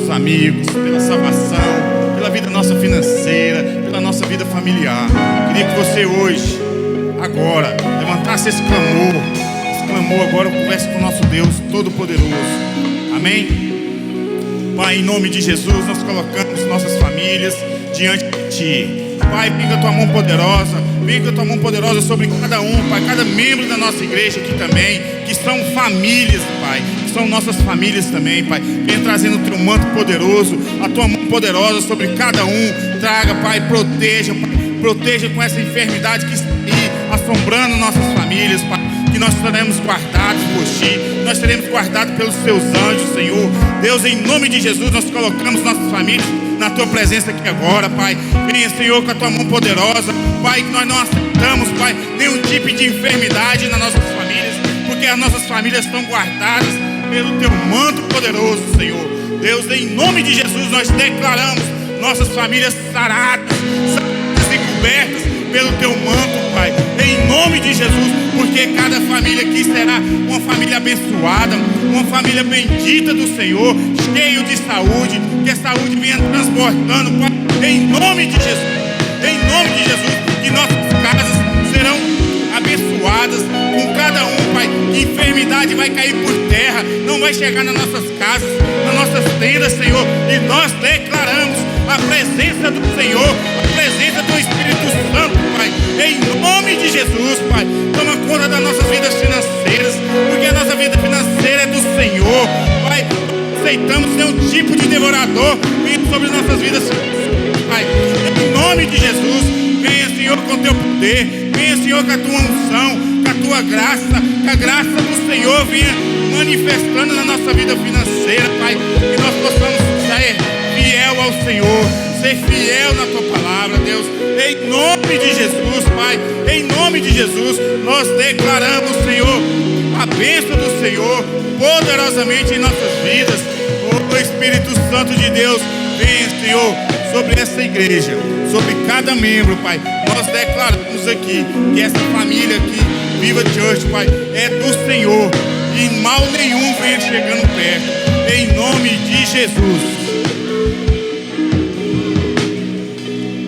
nossos amigos, pela salvação, pela vida nossa financeira, pela nossa vida familiar. Queria que você hoje, agora, levantasse esse clamor agora, converse com o nosso Deus Todo-Poderoso. Amém? Pai, em nome de Jesus, nós colocamos nossas famílias diante de Ti. Pai, vem com a Tua mão poderosa, vem com a Tua mão poderosa sobre cada um, Pai, cada membro da nossa igreja aqui também, que são famílias, Pai, que são nossas famílias também, Pai. Vem trazendo o Teu manto poderoso, a Tua mão poderosa sobre cada um. Traga, Pai, proteja com essa enfermidade que está aí, assombrando nossas famílias, Pai. Que nós seremos guardados por Ti, nós seremos guardados pelos Teus anjos, Senhor. Deus, em nome de Jesus, nós colocamos nossas famílias na Tua presença aqui agora, Pai. Venha, Senhor, com a Tua mão poderosa, Pai, que nós não aceitamos, Pai, nenhum tipo de enfermidade nas nossas famílias, porque as nossas famílias estão guardadas pelo Teu manto poderoso, Senhor. Deus, em nome de Jesus, nós declaramos nossas famílias saradas e cobertas pelo Teu manto, Pai, em nome de Jesus, porque cada família aqui será uma família abençoada, uma família bendita do Senhor, cheio de saúde, que a saúde venha transbordando, Pai, em nome de Jesus, que nossas casas serão abençoadas com cada um, Pai, que enfermidade vai cair por terra, não vai chegar nas nossas casas, nas nossas tendas, Senhor, e nós declaramos a presença do Senhor, a presença do Espírito Santo, Pai, em nome de Jesus, Pai. Toma conta das nossas vidas financeiras, porque a nossa vida financeira é do Senhor, Pai. Aceitamos nenhum tipo de devorador vindo sobre nossas vidas, Pai. Em nome de Jesus, venha, Senhor, com o Teu poder, venha, Senhor, com a Tua unção, com a Tua graça, que a graça do Senhor venha manifestando na nossa vida financeira, Pai, que nós possamos ser fiel ao Senhor, ser fiel na Tua palavra, Deus, em nome de Jesus, Pai, em nome de Jesus, nós declaramos, Senhor, a bênção do Senhor poderosamente em nossas vidas. O Espírito Santo de Deus, venha, Senhor, sobre essa igreja, sobre cada membro, Pai. Nós declaramos aqui que essa família aqui, Viva Church, Pai, é do Senhor, e mal nenhum venha chegando perto, em nome de Jesus.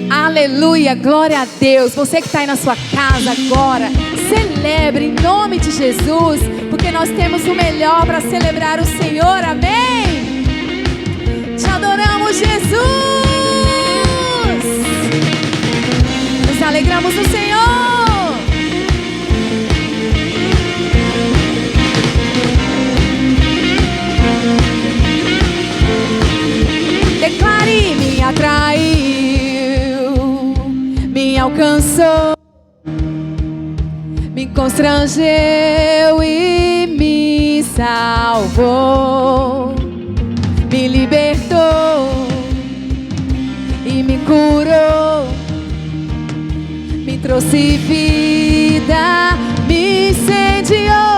Aleluia, glória a Deus. Você que está aí na sua casa agora, celebre em nome de Jesus, porque nós temos o melhor para celebrar o Senhor, amém? Te adoramos, Jesus. Nos alegramos no Senhor. Declare: me atraiu, me alcançou, me constrangeu e me salvou, me libertou e me curou, me trouxe vida, me incendiou.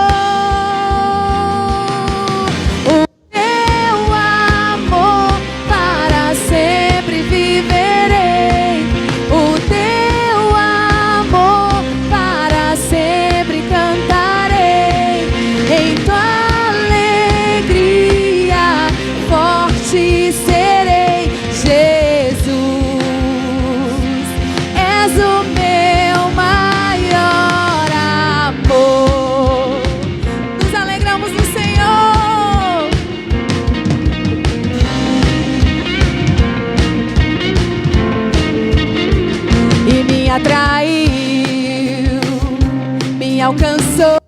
Alcançou,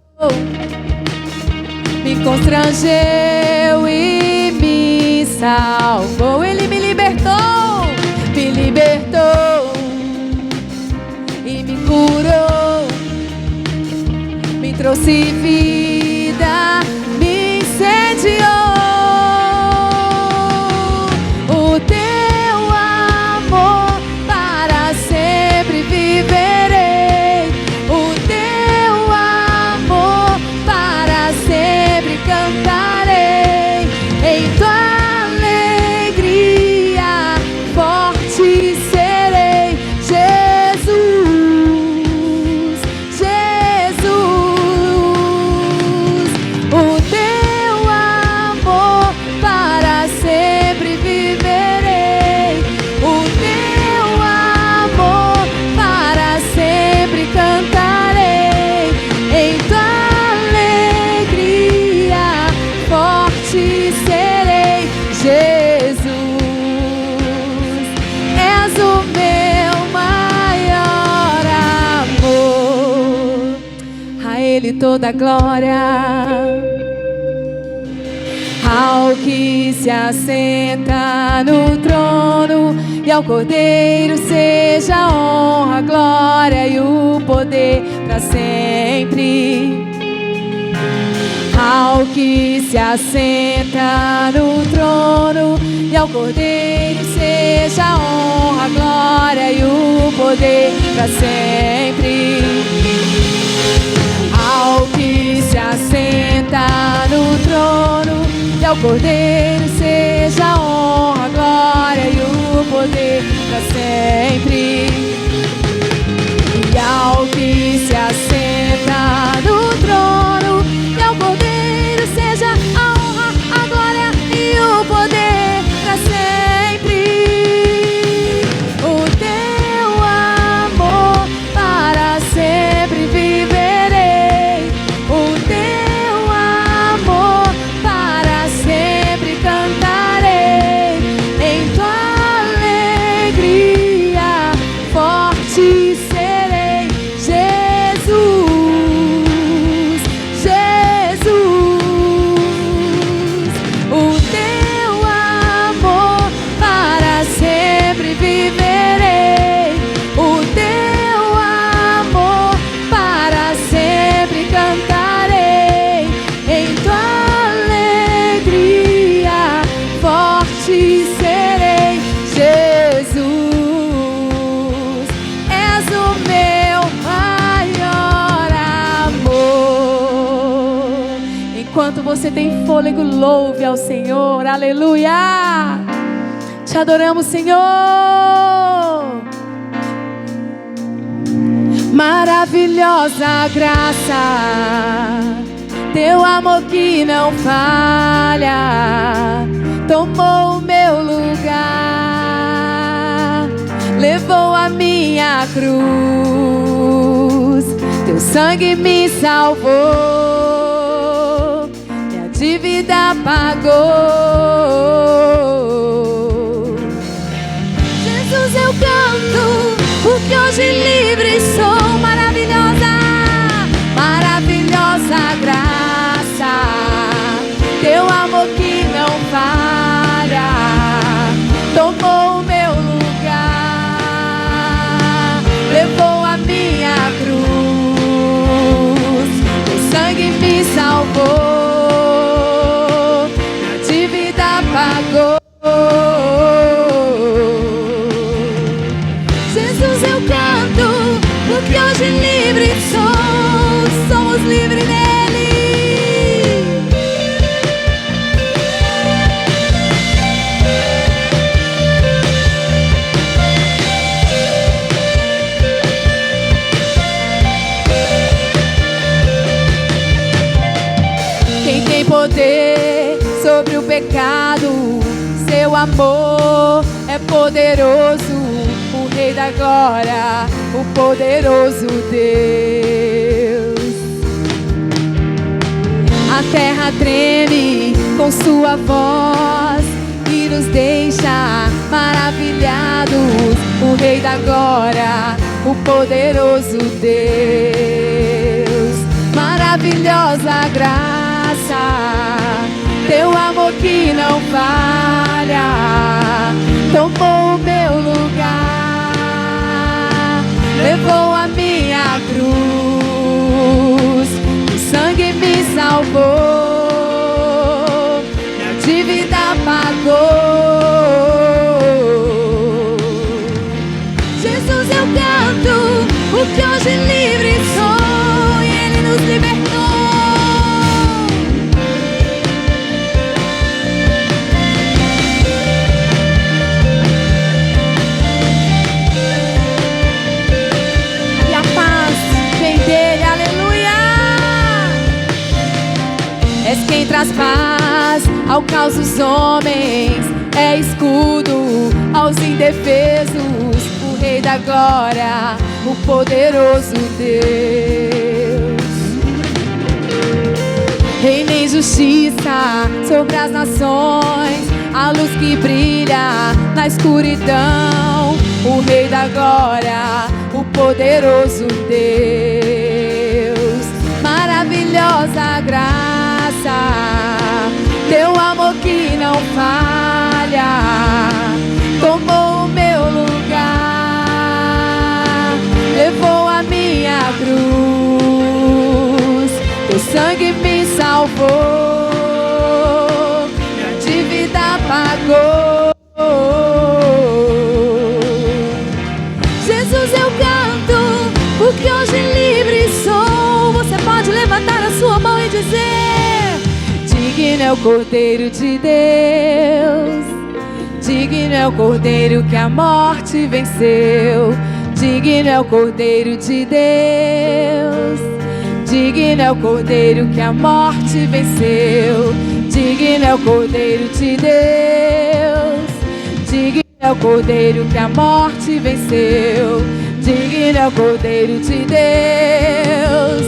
me constrangeu e me salvou. Ele me libertou e me curou, me trouxe vida, me incendiou. O Teu amor para sempre viverei. Cantarei em Tua alegria, forte serei, Jesus, Jesus. serei, Jesus. És o meu maior amor. A Ele toda a glória. Ao que se assenta no trono e ao Cordeiro seja a honra, a glória e o poder para sempre. Ao que se assenta no trono e ao Cordeiro seja a honra, a glória e o poder para sempre. Ao que se assenta no trono e ao Cordeiro seja a honra, a glória e o poder para sempre. E ao que se assenta no trono e ao Cordeiro seja a honra, a glória e o poder para sempre. O teu amor para sempre viverei. O teu amor para sempre cantarei. Em tua alegria forte serei, Jesus, Jesus. O teu amor para sempre viverei. O teu amor para sempre cantarei. Em tua alegria forte serei, Jesus. És o meu maior amor. Enquanto você tem fôlego, louve ao Senhor, aleluia. Te adoramos, Senhor. Maravilhosa graça, teu amor que não falha, tomou o meu lugar, levou a minha cruz, teu sangue me salvou, minha dívida pagou. Jesus, eu canto, porque hoje livre sou. Maravilhosa, maravilhosa graça, teu amor que não falha, tomou o meu lugar, levou a minha cruz, teu sangue me salvou, minha dívida pagou. Jesus, eu canto, porque hoje livre sou, somos livres nele. Quem tem poder sobre o pecado, seu amor é poderoso. O Rei da Glória, o poderoso Deus. A terra treme com sua voz e nos deixa maravilhados. O Rei da Glória, o poderoso Deus. Maravilhosa graça, teu amor que não falha, tomou o meu lugar, levou a minha cruz, o sangue me salvou, minha dívida pagou. Jesus, eu canto, porque hoje livre sou e Ele nos libertou. És quem traz paz ao caos dos homens, é escudo aos indefesos, o Rei da Glória, o poderoso Deus. Reina em justiça sobre as nações, a luz que brilha na escuridão. O Rei da glória, o poderoso Deus. Maravilhosa graça, teu amor que não falha, tomou o meu lugar, levou a minha cruz, teu sangue me salvou, minha dívida pagou. Jesus, eu canto, porque hoje livre sou. Você pode levantar a sua mão e dizer: digno é o Cordeiro de Deus, digno é o Cordeiro que a morte venceu. Digno é o Cordeiro de Deus, digno é o Cordeiro que a morte venceu. Digno é o Cordeiro de Deus, digno é o Cordeiro que a morte venceu. Digno é o Cordeiro de Deus,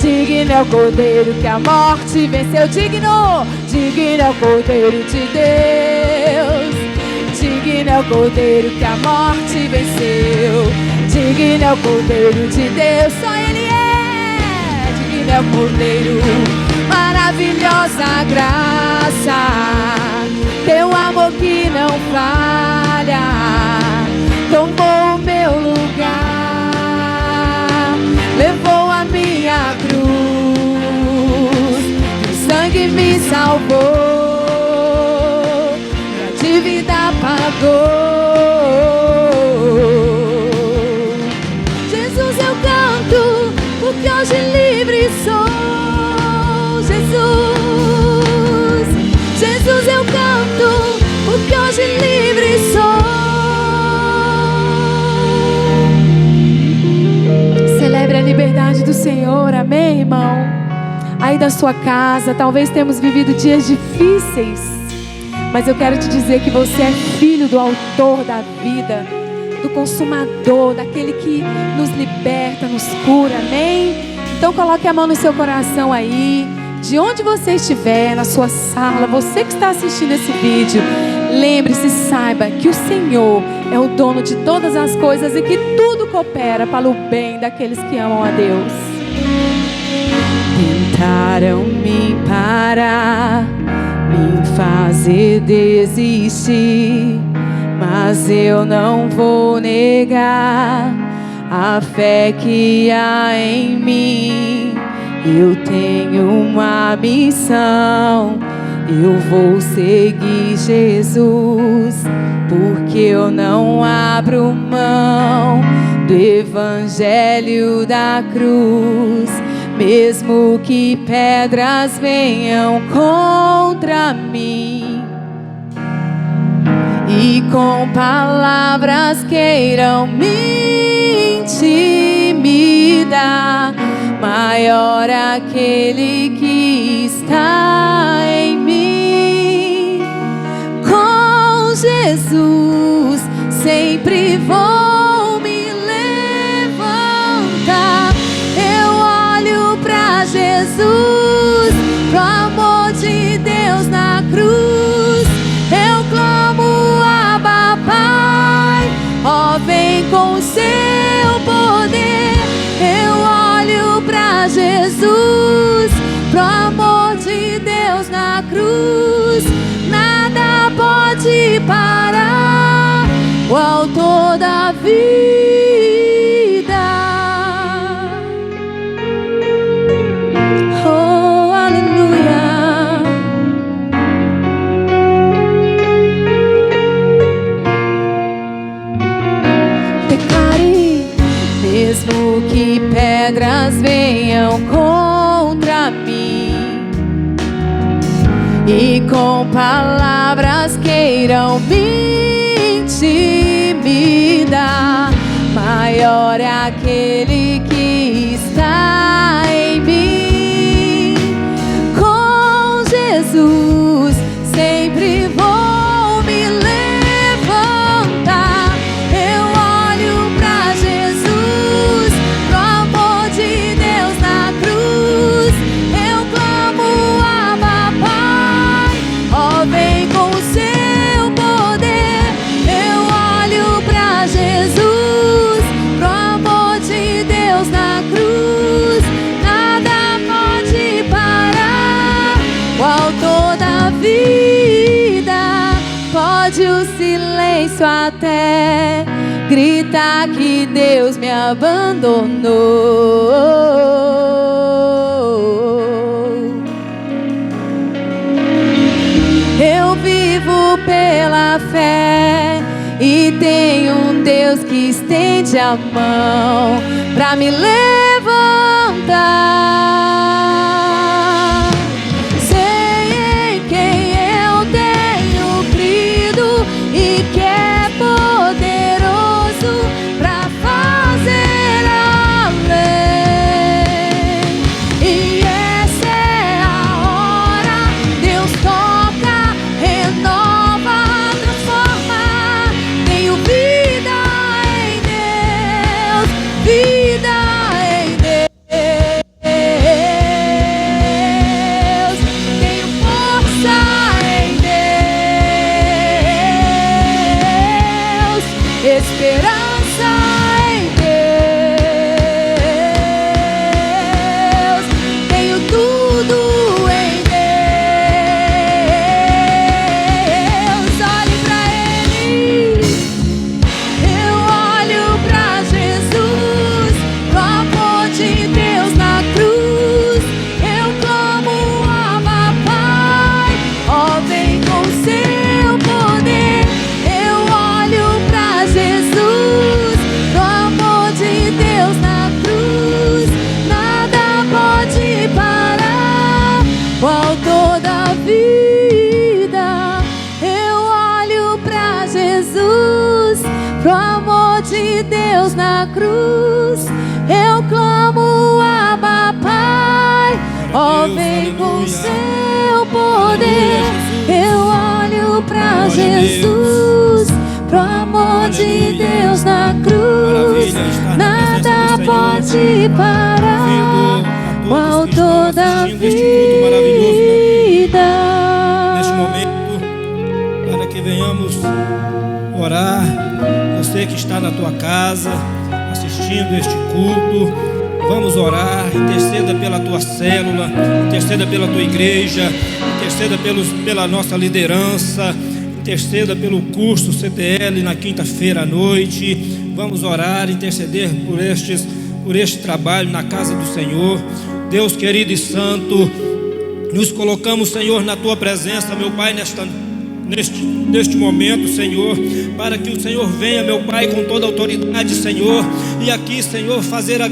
digno é o Cordeiro que a morte venceu. Digno, digno é o Cordeiro de Deus, digno é o Cordeiro que a morte venceu. Digno é o Cordeiro de Deus, só Ele é. Digno é o Cordeiro, maravilhosa graça, teu amor que não falha, tomou o meu lugar, levou a minha cruz, o sangue me salvou, minha dívida pagou. Jesus, eu canto, porque hoje livre sou. Jesus, Jesus, eu canto, porque hoje livre sou. Celebre a liberdade do Senhor, amém, irmão? Aí da sua casa, talvez temos vivido dias difíceis, mas eu quero te dizer que você é filho do autor da vida, do consumador, daquele que nos liberta, nos cura, amém? Então coloque a mão no seu coração aí, de onde você estiver, na sua sala, você que está assistindo esse vídeo, lembre-se, saiba que o Senhor é o dono de todas as coisas e que tudo coopera para o bem daqueles que amam a Deus. Tentaram me parar, me fazer desistir, mas eu não vou negar a fé que há em mim. Eu tenho uma missão, eu vou seguir Jesus, porque eu não abro mão do evangelho da cruz. Mesmo que pedras venham contra mim e com palavras queiram me intimidar, maior aquele que está em mim. Com Jesus sempre vou me levantar. Eu olho pra Jesus, pro amor de Deus na cruz. Eu clamo, Abba, Pai, ó, vem com seu poder. Eu olho pra Jesus, pro amor de Deus na cruz. Nada pode parar o autor da vida. Oh, aleluia. Declare, mesmo que pedras venham contra mim e com palavras queiram me intimidar, maior é aquele que está em mim. Com Jesus sempre vou me levantar. Eu olho pra Jesus, pro amor de Deus na cruz. Eu clamo, silêncio até gritar que Deus me abandonou. Eu vivo pela fé e tenho um Deus que estende a mão pra me levantar. Sei em quem eu tenho crido e que é poderoso pra fazer além. E essa é a hora, Deus toca, renova, transforma. Tenho vida em Deus, vida em Deus. Tenho força em Deus, esperança em Deus. Tenho tudo em Deus. Olhe pra Ele. Eu olho pra Jesus, pro amor de Deus na cruz. Eu clamo, Abba, Pai, ó, vem com seu poder. Eu olho pra Jesus, pro amor de Deus na cruz. Nada pode parar o autor da vida. Eu olho pra Jesus, pro amor de Deus na cruz. Eu clamo, Abba, Pai, ó, vem com seu poder. Eu olho pra Jesus, pro amor de Deus na cruz. Nada pode parar o autor da vida. Neste momento, para que venhamos orar, você que está na tua casa, assistindo este culto, vamos orar, interceda pela tua célula, interceda pela tua igreja, interceda pela nossa liderança, interceda pelo curso CTL na quinta-feira à noite. Vamos orar, interceder por este trabalho na casa do Senhor. Deus querido e santo, nos colocamos, Senhor, na tua presença, meu Pai, neste momento, Senhor, para que o Senhor venha, meu Pai, com toda a autoridade, Senhor, e aqui, Senhor, fazer a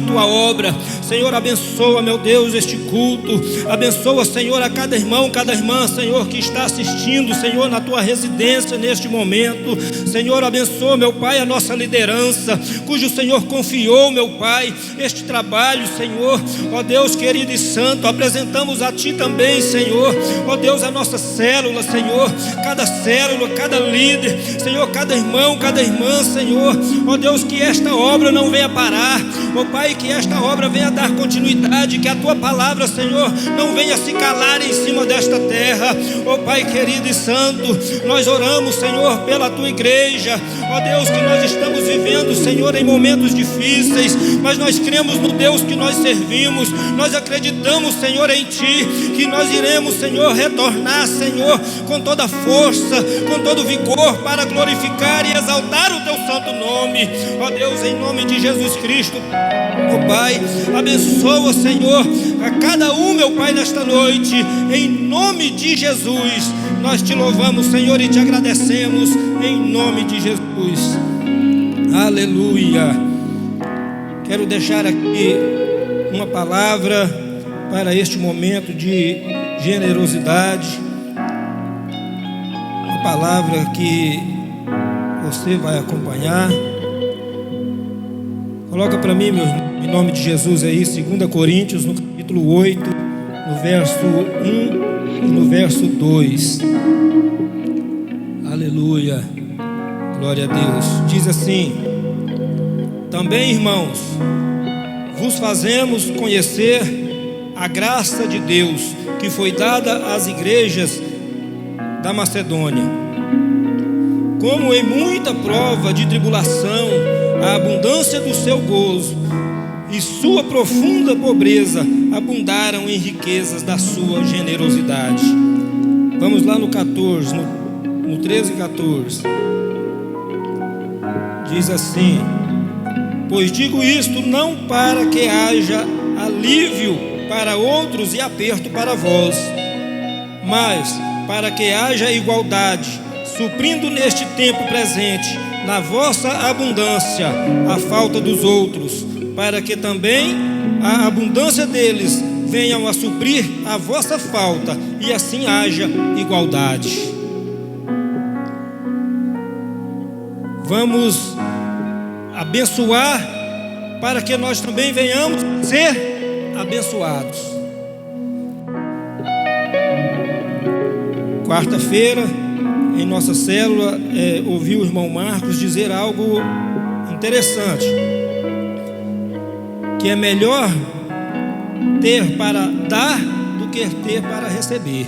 tua obra. Senhor, abençoa, meu Deus, este culto, abençoa, Senhor, a cada irmão, cada irmã, Senhor, que está assistindo, Senhor, na tua residência neste momento. Senhor, abençoa, meu Pai, a nossa liderança, cujo Senhor confiou, meu Pai, este trabalho, Senhor. Ó Deus querido e santo, apresentamos a Ti também, Senhor, ó Deus, a nossa célula, Senhor, cada célula, cada líder, Senhor, cada irmão, cada irmã, Senhor, ó Deus, que esta obra não venha parar, ó Pai, que esta obra venha dar continuidade, que a Tua palavra, Senhor, não venha se calar em cima desta terra. Ó Pai querido e santo, nós oramos, Senhor, pela Tua igreja, ó Deus, que nós estamos vivendo, Senhor, em momentos difíceis, mas nós cremos no Deus que nós servimos, nós acreditamos, Senhor, em Ti, que nós iremos, Senhor, retornar, Senhor, com toda a força, com todo o vigor, para glorificar e exaltar o Teu santo nome. Ó Deus, em nome de Jesus Cristo, ó Pai, abençoa, Senhor, a cada um, meu Pai, nesta noite, em nome de Jesus. Nós Te louvamos, Senhor, e Te agradecemos, em nome de Jesus. Aleluia. Quero deixar aqui uma palavra para este momento de generosidade, uma palavra que você vai acompanhar. Coloca para mim, em nome de Jesus, aí, 2 Coríntios, no capítulo 8, no verso 1 e no verso 2. Aleluia, glória a Deus. Diz assim: também, irmãos, vos fazemos conhecer a graça de Deus que foi dada às igrejas da Macedônia. Como em muita prova de tribulação, a abundância do seu gozo e sua profunda pobreza abundaram em riquezas da sua generosidade. Vamos lá no 14, no 13 e 14. diz assim: pois digo isto não para que haja alívio para outros e aperto para vós, mas para que haja igualdade, suprindo neste tempo presente, na vossa abundância, a falta dos outros, para que também a abundância deles venham a suprir a vossa falta, e assim haja igualdade. Vamos abençoar para que nós também venhamos ser abençoados. Quarta-feira, em nossa célula, ouvi o irmão Marcos dizer algo interessante, que é melhor ter para dar do que ter para receber.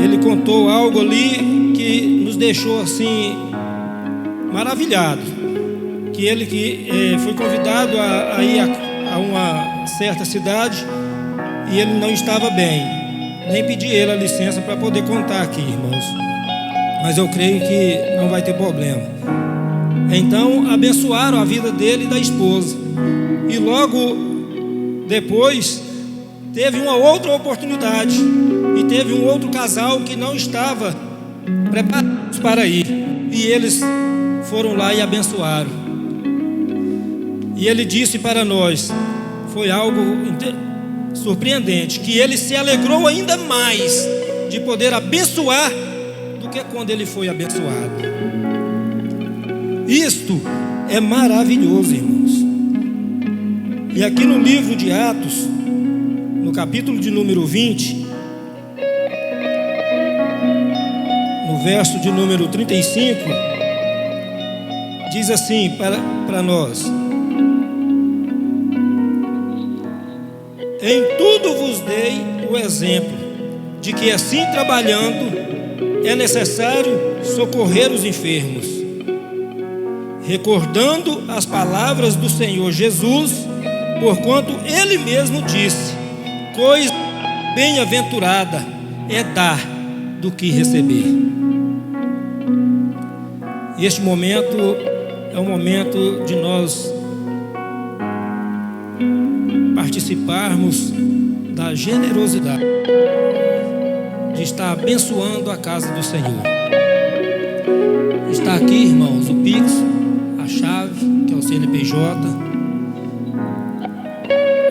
Ele contou algo ali que nos deixou assim maravilhado, que ele foi convidado a ir a uma certa cidade e ele não estava bem, nem pedi ele a licença para poder contar aqui, irmãos, mas eu creio que não vai ter problema. Então abençoaram a vida dele e da esposa, e logo depois teve uma outra oportunidade, e teve um outro casal que não estava preparados para ir, e eles foram lá e abençoaram. E ele disse para nós, foi algo surpreendente, que ele se alegrou ainda mais de poder abençoar do que quando ele foi abençoado. Isto é maravilhoso, irmãos. E aqui no livro de Atos, no capítulo de número 20, no verso de número 35, diz assim para nós: em tudo vos dei o exemplo de que assim trabalhando é necessário socorrer os enfermos, recordando as palavras do Senhor Jesus, porquanto Ele mesmo disse: coisa bem-aventurada é dar do que receber. Este momento é um momento de nós participarmos da generosidade, de estar abençoando a casa do Senhor. Está aqui, irmãos, o Pix, a chave, que é o CNPJ,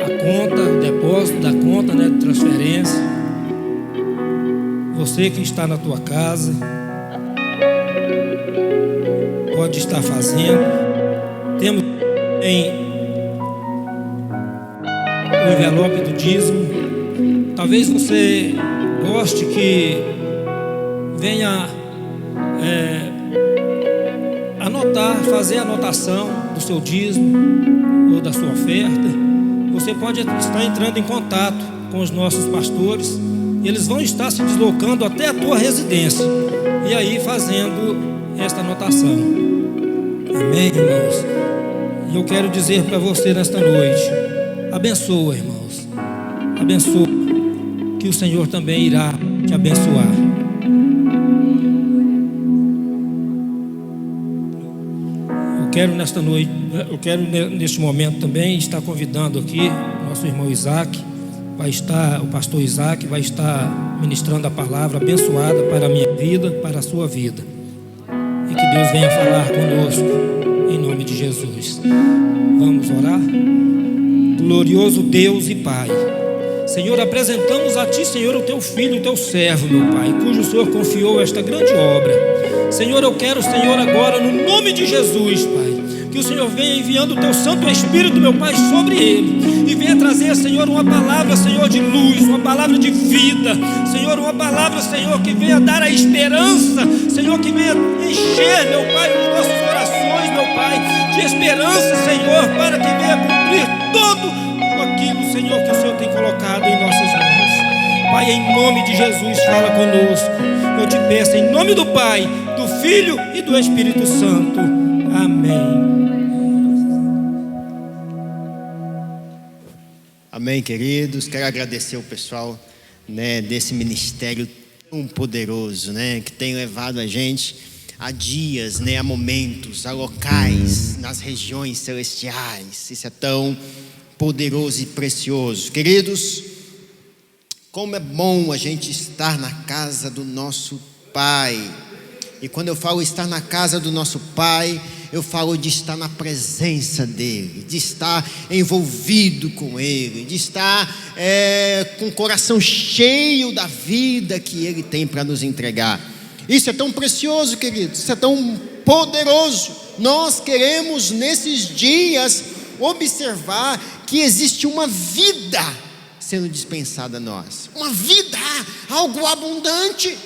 a conta, o depósito da conta, de transferência. Você que está na tua casa pode estar fazendo. Temos o envelope do dízimo. Talvez você goste que venha fazer a anotação do seu dízimo ou da sua oferta. Você pode estar entrando em contato com os nossos pastores. Eles vão estar se deslocando até a tua residência e aí fazendo esta anotação. Amém, irmãos? E eu quero dizer para você nesta noite: abençoa, irmãos, abençoa, que o Senhor também irá te abençoar. Eu quero neste momento também estar convidando aqui nosso irmão Isaac. O pastor Isaac vai estar ministrando a palavra abençoada para a minha vida, para a sua vida. E que Deus venha falar conosco, em nome de Jesus. Vamos orar? Glorioso Deus e Pai, Senhor, apresentamos a Ti, Senhor, o Teu Filho, o Teu servo, meu Pai, cujo o Senhor confiou esta grande obra. Senhor, eu quero, Senhor, agora, no nome de Jesus, Pai, que o Senhor venha enviando o Teu Santo Espírito, meu Pai, sobre ele, e venha trazer, Senhor, uma palavra, Senhor, de luz, uma palavra de vida, Senhor, uma palavra, Senhor, que venha dar a esperança, Senhor, que venha encher, meu Pai, as nossas orações, meu Pai, de esperança, Senhor, para que venha cumprir todo aquilo, Senhor, que o Senhor tem colocado em nossas mãos. Pai, em nome de Jesus, fala conosco. Eu te peço em nome do Pai, do Filho e do Espírito Santo. Amém. Amém, queridos. Quero agradecer o pessoal, desse ministério tão poderoso, que tem levado a gente há dias, há momentos, há locais, nas regiões celestiais. Isso é tão poderoso e precioso. Queridos, como é bom a gente estar na casa do nosso Pai. E quando eu falo estar na casa do nosso Pai, eu falo de estar na presença dEle, de estar envolvido com Ele, de estar com o coração cheio da vida que Ele tem para nos entregar. Isso é tão precioso, queridos, isso é tão poderoso. Nós queremos nesses dias observar que existe uma vida sendo dispensada a nós, uma vida, algo abundante.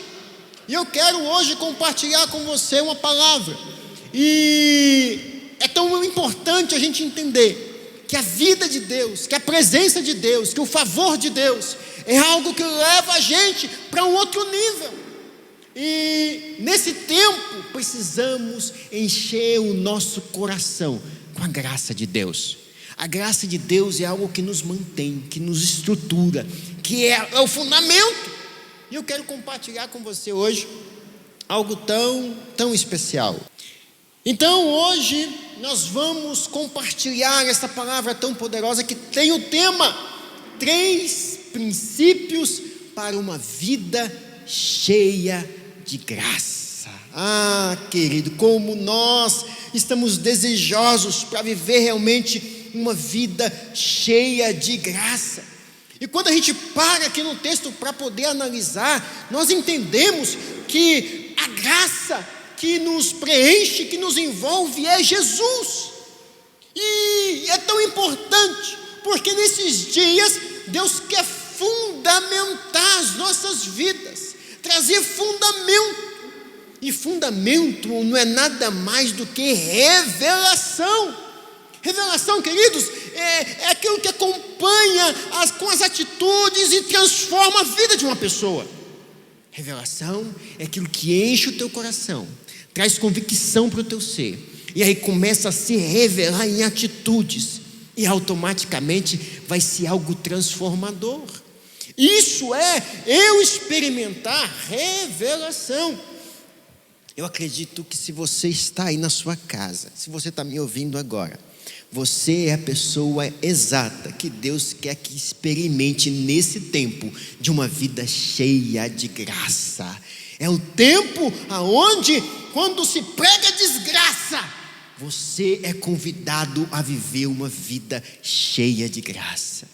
E eu quero hoje compartilhar com você uma palavra. E é tão importante a gente entender que a vida de Deus, que a presença de Deus, que o favor de Deus é algo que leva a gente para um outro nível. E nesse tempo precisamos encher o nosso coração com a graça de Deus. A graça de Deus é algo que nos mantém, que nos estrutura, que é o fundamento. E eu quero compartilhar com você hoje algo tão especial. Então hoje nós vamos compartilhar essa palavra tão poderosa que tem o tema 3 princípios para uma vida cheia de graça. Ah, querido, como nós estamos desejosos para viver realmente uma vida cheia de graça. E quando a gente para aqui no texto para poder analisar, nós entendemos que a graça que nos preenche, que nos envolve é Jesus. E é tão importante, porque nesses dias Deus quer fundamentar as nossas vidas, trazer fundamento. E fundamento não é nada mais do que revelação. Revelação, queridos, é aquilo que acompanha com as atitudes e transforma a vida de uma pessoa. Revelação é aquilo que enche o teu coração, traz convicção para o teu ser, e aí começa a se revelar em atitudes, e automaticamente vai ser algo transformador. Isso é eu experimentar revelação. Eu acredito que se você está aí na sua casa, se você está me ouvindo agora, você é a pessoa exata que Deus quer que experimente nesse tempo de uma vida cheia de graça. É o tempo aonde, quando se prega desgraça, você é convidado a viver uma vida cheia de graça.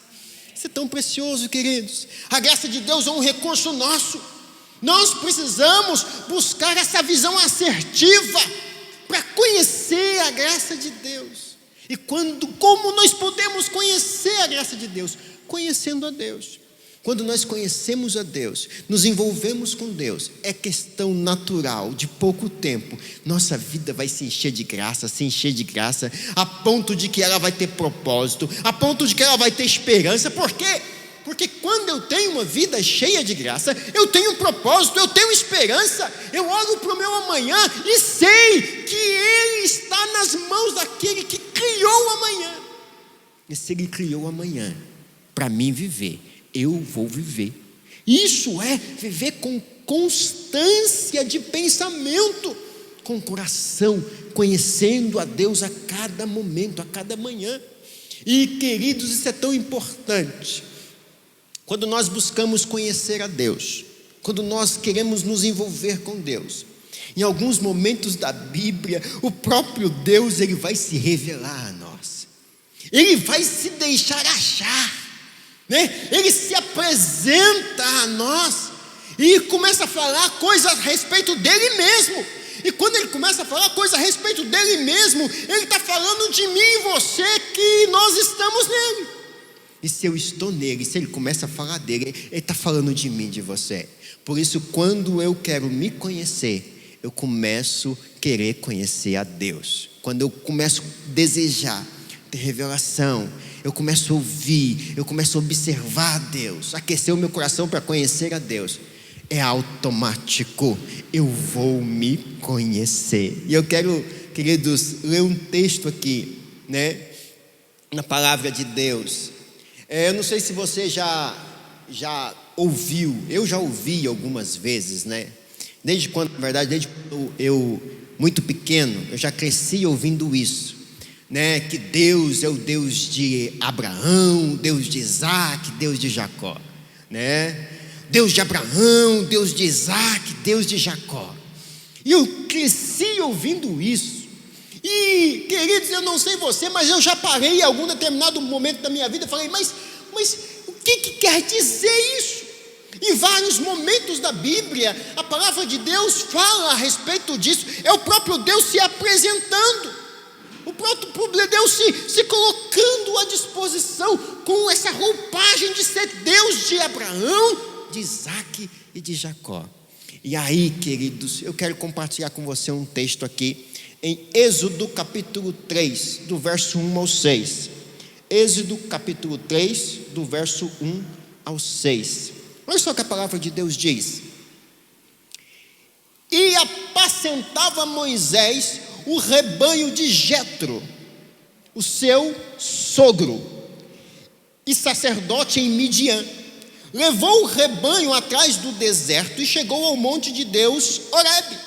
Isso é tão precioso, queridos. A graça de Deus é um recurso nosso. Nós precisamos buscar essa visão assertiva para conhecer a graça de Deus. E como nós podemos conhecer a graça de Deus? Conhecendo a Deus. Quando nós conhecemos a Deus, nos envolvemos com Deus, é questão natural, de pouco tempo, nossa vida vai se encher de graça, a ponto de que ela vai ter propósito, a ponto de que ela vai ter esperança. Por quê? Porque quando eu tenho uma vida cheia de graça, eu tenho um propósito, eu tenho esperança. Eu olho para o meu amanhã e sei que Ele está nas mãos daquele que criou o amanhã. E se Ele criou o amanhã para mim viver, eu vou viver. Isso é viver com constância de pensamento, com o coração, conhecendo a Deus a cada momento, a cada manhã. E queridos, isso é tão importante. Quando nós buscamos conhecer a Deus, quando nós queremos nos envolver com Deus, em alguns momentos da Bíblia, o próprio Deus, Ele vai se revelar a nós, Ele vai se deixar achar, né? Ele se apresenta a nós e começa a falar coisas a respeito dEle mesmo. E quando Ele começa a falar coisas a respeito dEle mesmo, Ele está falando de mim e você, que nós estamos nele. E se eu estou nele, se Ele começa a falar dele, Ele está falando de mim, de você. Por isso, quando eu quero me conhecer, eu começo a querer conhecer a Deus. Quando eu começo a desejar ter revelação, eu começo a ouvir, eu começo a observar a Deus, aquecer o meu coração para conhecer a Deus, é automático, eu vou me conhecer. E eu quero, queridos, ler um texto aqui, né, na palavra de Deus. Eu não sei se você já ouviu, eu já ouvi algumas vezes, né? Desde quando, na verdade, desde quando eu muito pequeno, eu já cresci ouvindo isso, né? Que Deus é o Deus de Abraão, Deus de Isaac, Deus de Jacó, né? Deus de Abraão, Deus de Isaac, Deus de Jacó. E eu cresci ouvindo isso. E, queridos, eu não sei você, mas eu já parei em algum determinado momento da minha vida e falei, mas o que quer dizer isso? Em vários momentos da Bíblia, a palavra de Deus fala a respeito disso. É o próprio Deus se apresentando, o próprio Deus se colocando à disposição, com essa roupagem de ser Deus de Abraão, de Isaac e de Jacó. E aí, queridos, eu quero compartilhar com você um texto aqui, em Êxodo capítulo 3, do verso 1 ao 6. Êxodo capítulo 3, do verso 1 ao 6. Olha só o que a palavra de Deus diz: e apacentava Moisés o rebanho de Jetro, o seu sogro, e sacerdote em Midian. Levou o rebanho atrás do deserto e chegou ao monte de Deus, Horebe.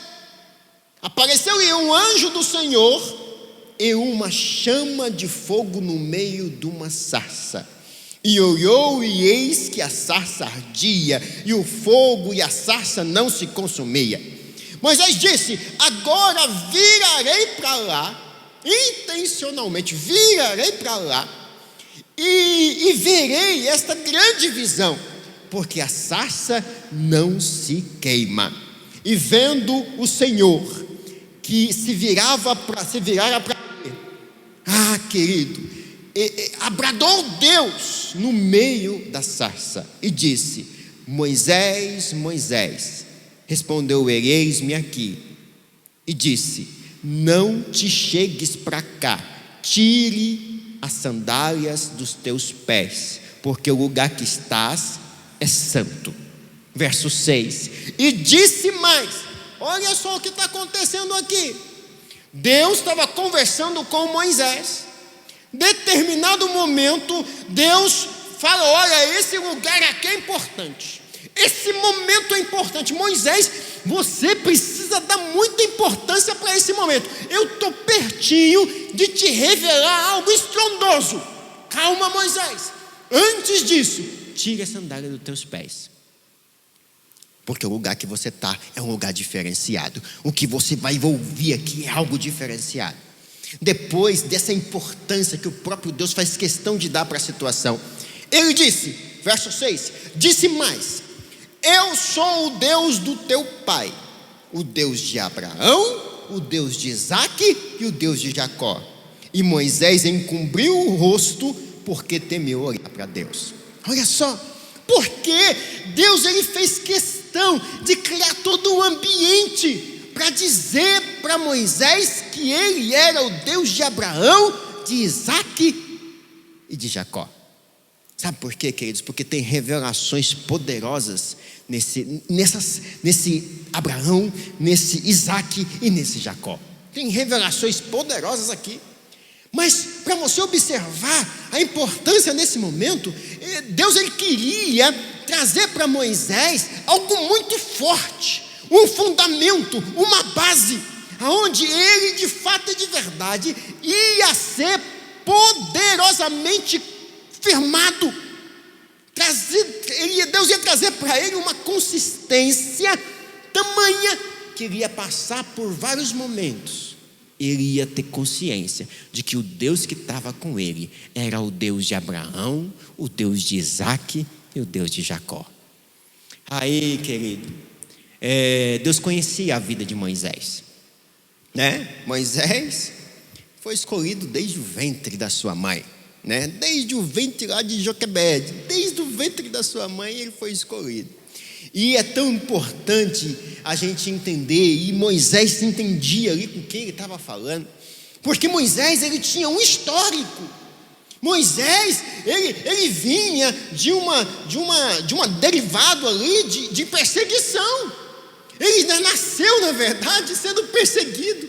Apareceu-lhe um anjo do Senhor e uma chama de fogo no meio de uma sarça. E olhou, e eis que a sarça ardia, e o fogo e a sarça não se consumia. Moisés disse: agora virarei para lá, intencionalmente virarei para lá, e verei esta grande visão, porque a sarça não se queima. E vendo o Senhor que se virara para ele, querido, abradou Deus no meio da sarça e disse: Moisés, Moisés. Respondeu ele: eis-me aqui. E disse: não te chegues para cá, tire as sandálias dos teus pés, porque o lugar que estás é santo. Verso 6. E disse mais: olha só o que está acontecendo aqui. Deus estava conversando com Moisés. Determinado momento, Deus fala: olha, esse lugar aqui é importante, esse momento é importante. Moisés, você precisa dar muita importância para esse momento. Eu estou pertinho de te revelar algo estrondoso. Calma, Moisés. Antes disso, tire a sandália dos teus pés, porque o lugar que você está é um lugar diferenciado. O que você vai ouvir aqui é algo diferenciado. Depois dessa importância que o próprio Deus faz questão de dar para a situação, ele disse, verso 6, disse mais: eu sou o Deus do teu pai, o Deus de Abraão, o Deus de Isaac e o Deus de Jacó. E Moisés encobriu o rosto, porque temeu olhar para Deus. Olha só, porque Deus ele fez questão de criar todo o ambiente para dizer para Moisés que ele era o Deus de Abraão, de Isaac e de Jacó. Sabe por quê, queridos? Porque tem revelações poderosas nesse Abraão, nesse Isaac e nesse Jacó. Tem revelações poderosas aqui. Mas para você observar a importância nesse momento, Deus ele queria trazer para Moisés algo muito forte, um fundamento, uma base, aonde ele de fato e de verdade ia ser poderosamente firmado. Deus ia trazer para ele uma consistência tamanha que ele ia passar por vários momentos. Ele ia ter consciência de que o Deus que estava com ele era o Deus de Abraão, o Deus de Isaac e o Deus de Jacó. Aí, querido, Deus conhecia a vida de Moisés, né? Moisés foi escolhido desde o ventre da sua mãe, né? Desde o ventre lá de Joquebede, desde o ventre da sua mãe ele foi escolhido. E é tão importante a gente entender, e Moisés se entendia ali com quem ele estava falando, porque Moisés ele tinha um histórico. Moisés ele vinha de uma derivado ali de perseguição. Ele nasceu, na verdade, sendo perseguido,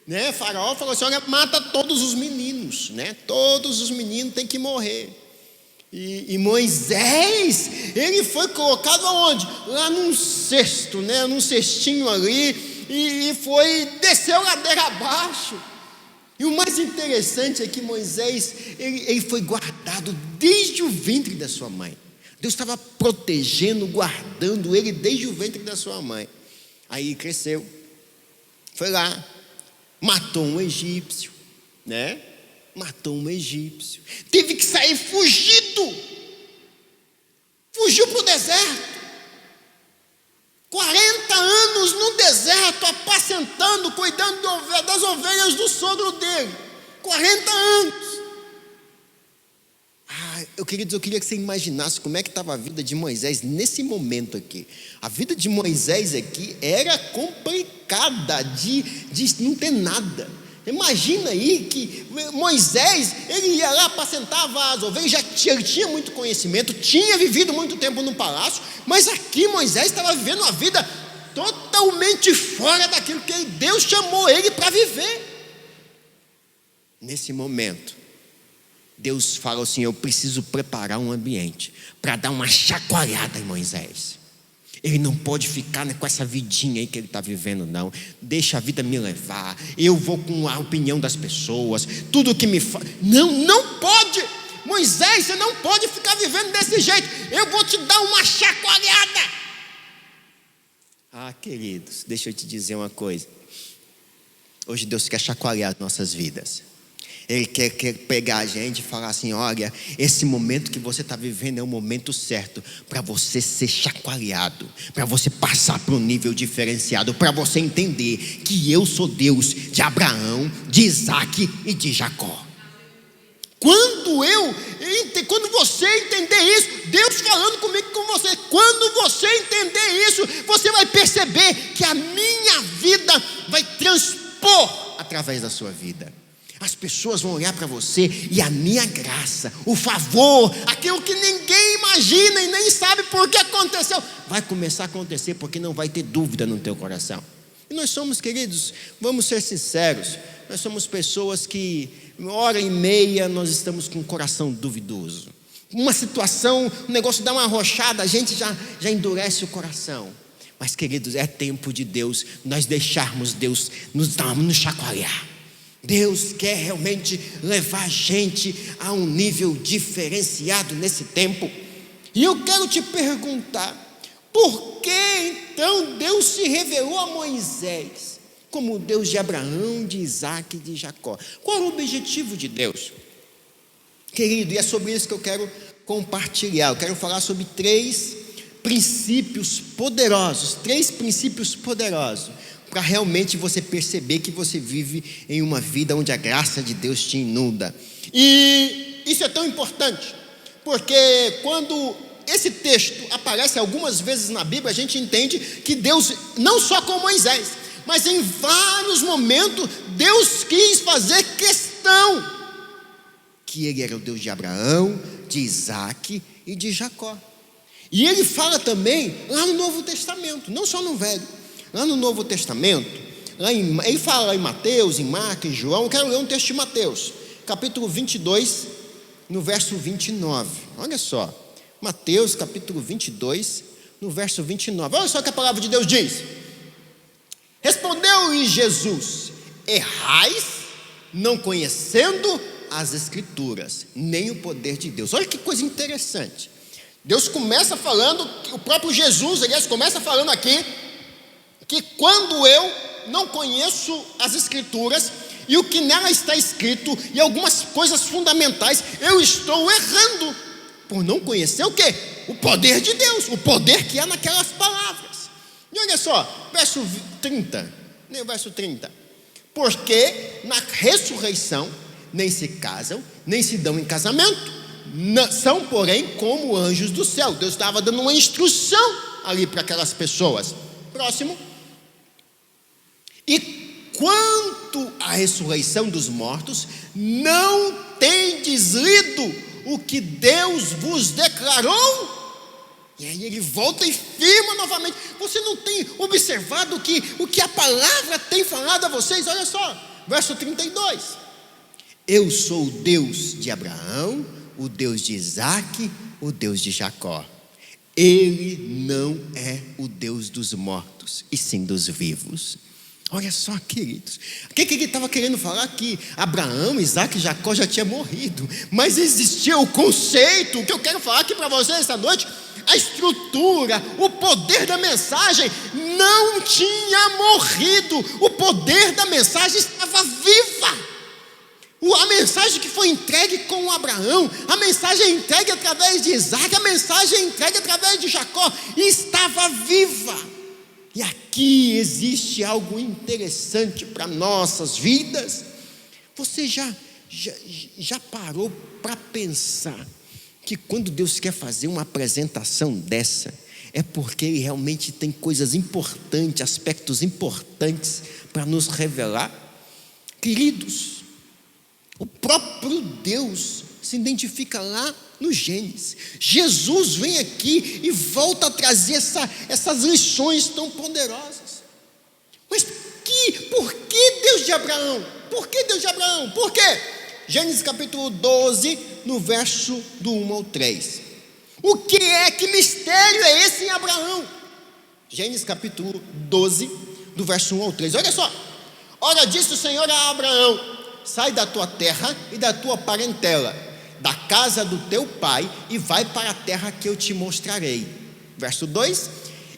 né? Faraó falou assim: olha, mata todos os meninos, né? Todos os meninos têm que morrer. E Moisés, ele foi colocado aonde? Lá num cesto, num cestinho ali, e desceu ladeira abaixo. E o mais interessante é que Moisés, ele foi guardado desde o ventre da sua mãe. Deus estava protegendo, guardando ele desde o ventre da sua mãe. Aí cresceu, foi lá, matou um egípcio, matou um egípcio, teve que sair fugido, fugiu para o deserto, 40 anos no deserto, apacentando, cuidando das ovelhas do sogro dele, 40 anos. Eu queria que você imaginasse como é que estava a vida de Moisés nesse momento aqui. A vida de Moisés aqui era complicada de não ter nada. Imagina aí que Moisés, ele ia lá, apacentava as ovelhas, ele tinha muito conhecimento, tinha vivido muito tempo no palácio, mas aqui Moisés estava vivendo uma vida totalmente fora daquilo que Deus chamou ele para viver. Nesse momento, Deus fala assim: eu preciso preparar um ambiente para dar uma chacoalhada em Moisés. Ele não pode ficar com essa vidinha aí que ele está vivendo, não. Deixa a vida me levar. Eu vou com a opinião das pessoas. Tudo que me fala. Não pode. Moisés, você não pode ficar vivendo desse jeito. Eu vou te dar uma chacoalhada. Queridos, deixa eu te dizer uma coisa. Hoje Deus quer chacoalhar as nossas vidas. Ele quer pegar a gente e falar assim: olha, esse momento que você está vivendo é o momento certo para você ser chacoalhado, para você passar para um nível diferenciado, para você entender que eu sou Deus de Abraão, de Isaac e de Jacó. Quando você entender isso, Deus falando comigo e com você, quando você entender isso, você vai perceber que a minha vida vai transpor através da sua vida. As pessoas vão olhar para você e a minha graça, o favor, aquilo que ninguém imagina e nem sabe por que aconteceu, vai começar a acontecer, porque não vai ter dúvida no teu coração. E nós somos, queridos, vamos ser sinceros, nós somos pessoas que, hora e meia, nós estamos com o coração duvidoso. Uma situação, um negócio dá uma arrochada, a gente já endurece o coração. Mas, queridos, é tempo de Deus, nós deixarmos Deus nos chacoalhar. Deus quer realmente levar a gente a um nível diferenciado nesse tempo. E eu quero te perguntar: por que então Deus se revelou a Moisés como o Deus de Abraão, de Isaac e de Jacó? Qual era o objetivo de Deus? Querido, e é sobre isso que eu quero compartilhar. Eu quero falar sobre três princípios poderosos, para realmente você perceber que você vive em uma vida onde a graça de Deus te inunda. E isso é tão importante, porque quando esse texto aparece algumas vezes na Bíblia, a gente entende que Deus, não só com Moisés, mas em vários momentos, Deus quis fazer questão que Ele era o Deus de Abraão, de Isaac e de Jacó. E Ele fala também lá no Novo Testamento, não só no Velho. Lá no Novo Testamento, ele fala lá em Mateus, em Marcos, em João. Eu quero ler um texto de Mateus, capítulo 22, no verso 29. Olha só, Mateus capítulo 22, no verso 29. Olha só o que a palavra de Deus diz: respondeu-lhe Jesus: errais, não conhecendo as Escrituras, nem o poder de Deus. Olha que coisa interessante. Deus começa falando, o próprio Jesus, aliás, começa falando aqui, que quando eu não conheço as Escrituras e o que nela está escrito e algumas coisas fundamentais, eu estou errando por não conhecer o quê? O poder de Deus, o poder que há naquelas palavras. E olha só, verso 30, porque na ressurreição nem se casam, nem se dão em casamento, são porém como anjos do céu. Deus estava dando uma instrução ali para aquelas pessoas. Próximo. E quanto à ressurreição dos mortos, não tendes lido o que Deus vos declarou? E aí ele volta e firma novamente. Você não tem observado o que a palavra tem falado a vocês? Olha só, verso 32. Eu sou o Deus de Abraão, o Deus de Isaac, o Deus de Jacó. Ele não é o Deus dos mortos, e sim dos vivos. Olha só, queridos, o que ele estava querendo falar aqui? Abraão, Isaac e Jacó já tinham morrido, mas existia o conceito que eu quero falar aqui para vocês esta noite. A estrutura, o poder da mensagem não tinha morrido, o poder da mensagem estava viva. A mensagem que foi entregue com Abraão, a mensagem entregue através de Isaac, a mensagem entregue através de Jacó, estava viva. E aqui existe algo interessante para nossas vidas. Você já parou para pensar que quando Deus quer fazer uma apresentação dessa, é porque Ele realmente tem coisas importantes, aspectos importantes para nos revelar? Queridos, o próprio Deus se identifica lá no Gênesis. Jesus vem aqui e volta a trazer essas lições tão poderosas. Mas por que Deus de Abraão? Por que Deus de Abraão? Por quê? Gênesis capítulo 12, no verso do 1 ao 3. Que mistério é esse em Abraão? Gênesis capítulo 12, do verso 1 ao 3. Olha só. Ora disse o Senhor a Abraão: sai da tua terra e da tua parentela, da casa do teu pai, e vai para a terra que eu te mostrarei. Verso 2: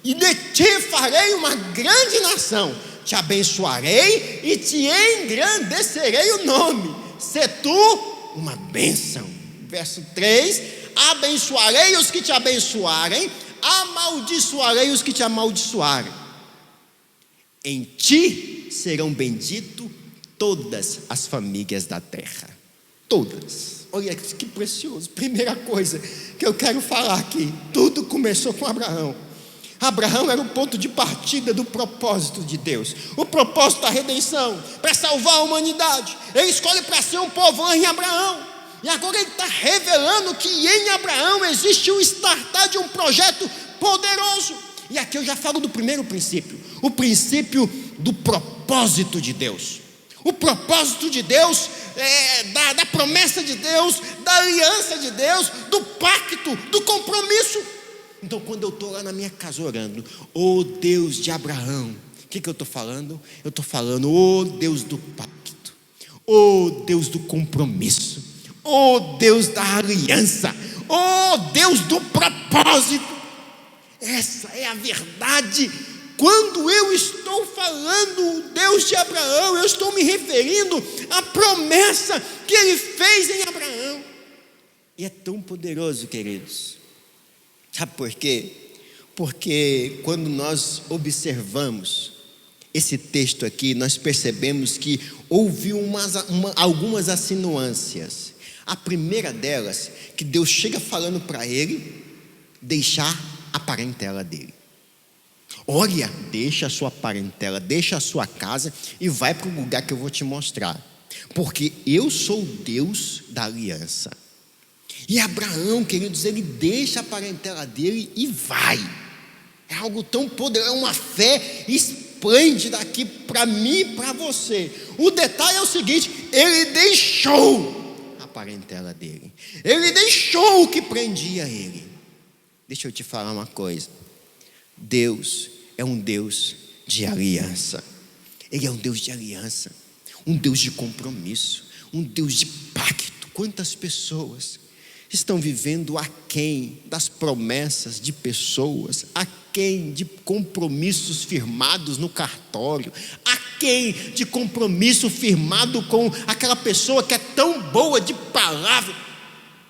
e de ti farei uma grande nação, te abençoarei e te engrandecerei o nome, se tu uma bênção. Verso 3: abençoarei os que te abençoarem, amaldiçoarei os que te amaldiçoarem. Em ti serão benditos todas as famílias da terra. Todas. Olha que precioso. Primeira coisa que eu quero falar aqui: tudo começou com Abraão. Abraão era o ponto de partida do propósito de Deus, o propósito da redenção, para salvar a humanidade. Ele escolhe para ser um povo lá em Abraão, e agora ele está revelando que em Abraão existe o startar de um projeto poderoso. E aqui eu já falo do primeiro princípio, o princípio do propósito de Deus. O propósito de Deus, da promessa de Deus, da aliança de Deus, do pacto, do compromisso. Então, quando eu estou lá na minha casa orando, ô Deus de Abraão, o que eu estou falando? Eu estou falando, ô Deus do pacto, ô Deus do compromisso, ô Deus da aliança, ô Deus do propósito. Essa é a verdade. Quando eu estou falando Deus de Abraão, eu estou me referindo à promessa que Ele fez em Abraão. E é tão poderoso, queridos. Sabe por quê? Porque quando nós observamos esse texto aqui, nós percebemos que houve algumas assinuâncias. A primeira delas, que Deus chega falando para ele deixar a parentela dele. Olha, deixa a sua parentela, deixa a sua casa e vai para o lugar que eu vou te mostrar, porque eu sou o Deus da aliança. E Abraão, queridos, ele deixa a parentela dele e vai. É algo tão poderoso, é uma fé esplêndida aqui para mim e para você. O detalhe é o seguinte: ele deixou a parentela dele, ele deixou o que prendia ele. Deixa eu te falar uma coisa: Deus é um Deus de aliança. Ele é um Deus de aliança, um Deus de compromisso, um Deus de pacto. Quantas pessoas estão vivendo aquém das promessas de pessoas, aquém de compromissos firmados no cartório, aquém de compromisso firmado com aquela pessoa que é tão boa de palavra.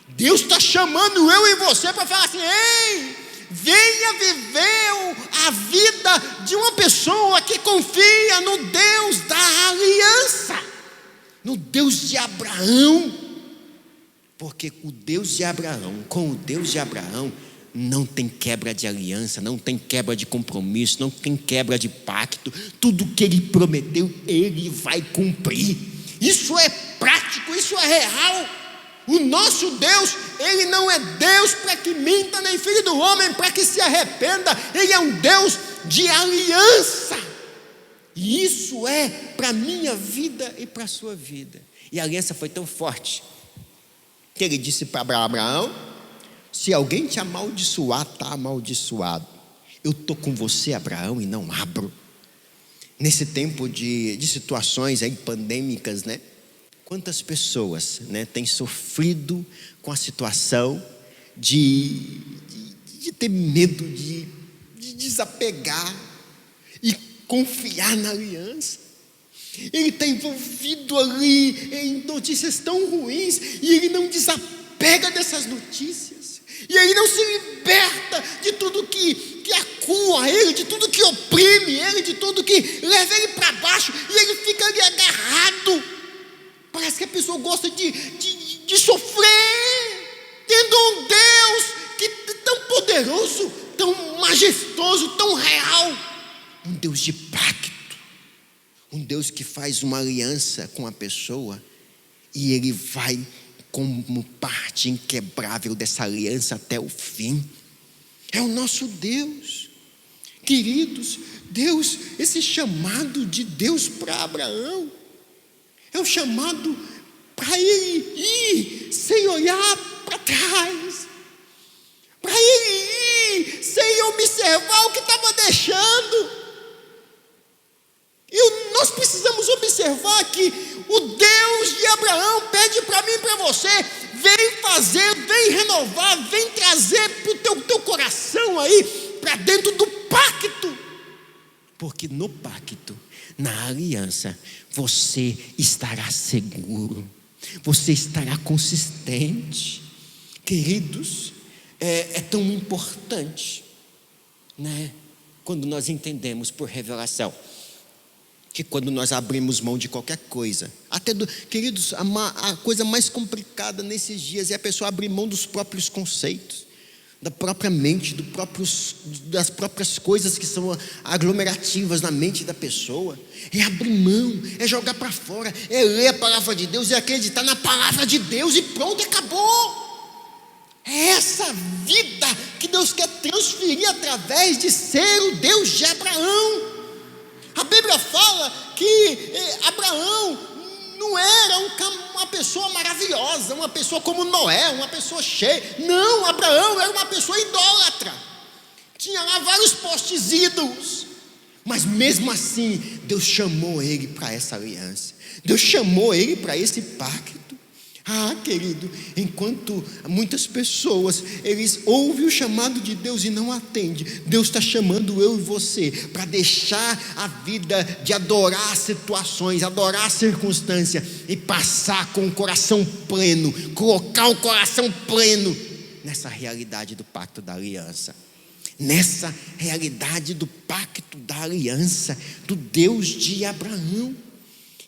Deus está chamando eu e você para falar assim: ei, venha viver a vida de uma pessoa que confia no Deus da aliança, no Deus de Abraão. Porque o Deus de Abraão, com o Deus de Abraão, não tem quebra de aliança, não tem quebra de compromisso, não tem quebra de pacto. Tudo que Ele prometeu, Ele vai cumprir. Isso é prático, isso é real. O nosso Deus, Ele não é Deus para que minta, nem filho do homem para que se arrependa. Ele é um Deus de aliança. E isso é para a minha vida e para a sua vida. E a aliança foi tão forte que ele disse para Abraão: se alguém te amaldiçoar, está amaldiçoado. Eu estou com você, Abraão, e não abro. Nesse tempo de situações aí pandêmicas, né? Quantas pessoas, né, têm sofrido com a situação de ter medo de desapegar e confiar na aliança. Ele está envolvido ali em notícias tão ruins e ele não desapega dessas notícias. E ele não se liberta de tudo que acua ele, de tudo que oprime ele, de tudo que leva ele para baixo, e ele fica ali agarrado. Parece que a pessoa gosta de sofrer, tendo um Deus que é tão poderoso, tão majestoso, tão real. Um Deus de pacto, um Deus que faz uma aliança com a pessoa e ele vai como parte inquebrável dessa aliança até o fim. É o nosso Deus. Queridos, Deus, esse chamado de Deus para Abraão é o chamado para ele ir sem olhar para trás, para ele ir sem observar o que estava deixando. E nós precisamos observar que o Deus de Abraão pede para mim e para você: vem fazer, vem renovar, vem trazer para o teu coração aí, para dentro do pacto. Porque no pacto, na aliança, você estará seguro, você estará consistente. Queridos, é tão importante, né? Quando nós entendemos por revelação que quando nós abrimos mão de qualquer coisa, queridos, a coisa mais complicada nesses dias é a pessoa abrir mão dos próprios conceitos, da própria mente, das próprias coisas que são aglomerativas na mente da pessoa. É abrir mão, é jogar para fora, é ler a palavra de Deus, é acreditar na palavra de Deus e pronto, acabou. É essa vida que Deus quer transferir através de ser o Deus de Abraão. A Bíblia fala que Abraão não era uma pessoa maravilhosa, uma pessoa como Noé, uma pessoa cheia. Não, Abraão era uma pessoa idólatra. Tinha lá vários postes ídolos. Mas mesmo assim, Deus chamou ele para essa aliança. Deus chamou ele para esse pacto. Ah, querido, enquanto muitas pessoas, eles ouvem o chamado de Deus e não atendem, Deus está chamando eu e você para deixar a vida de adorar situações, adorar a circunstância e passar com o coração pleno, colocar o coração pleno nessa realidade do pacto da aliança, nessa realidade do pacto da aliança, do Deus de Abraão.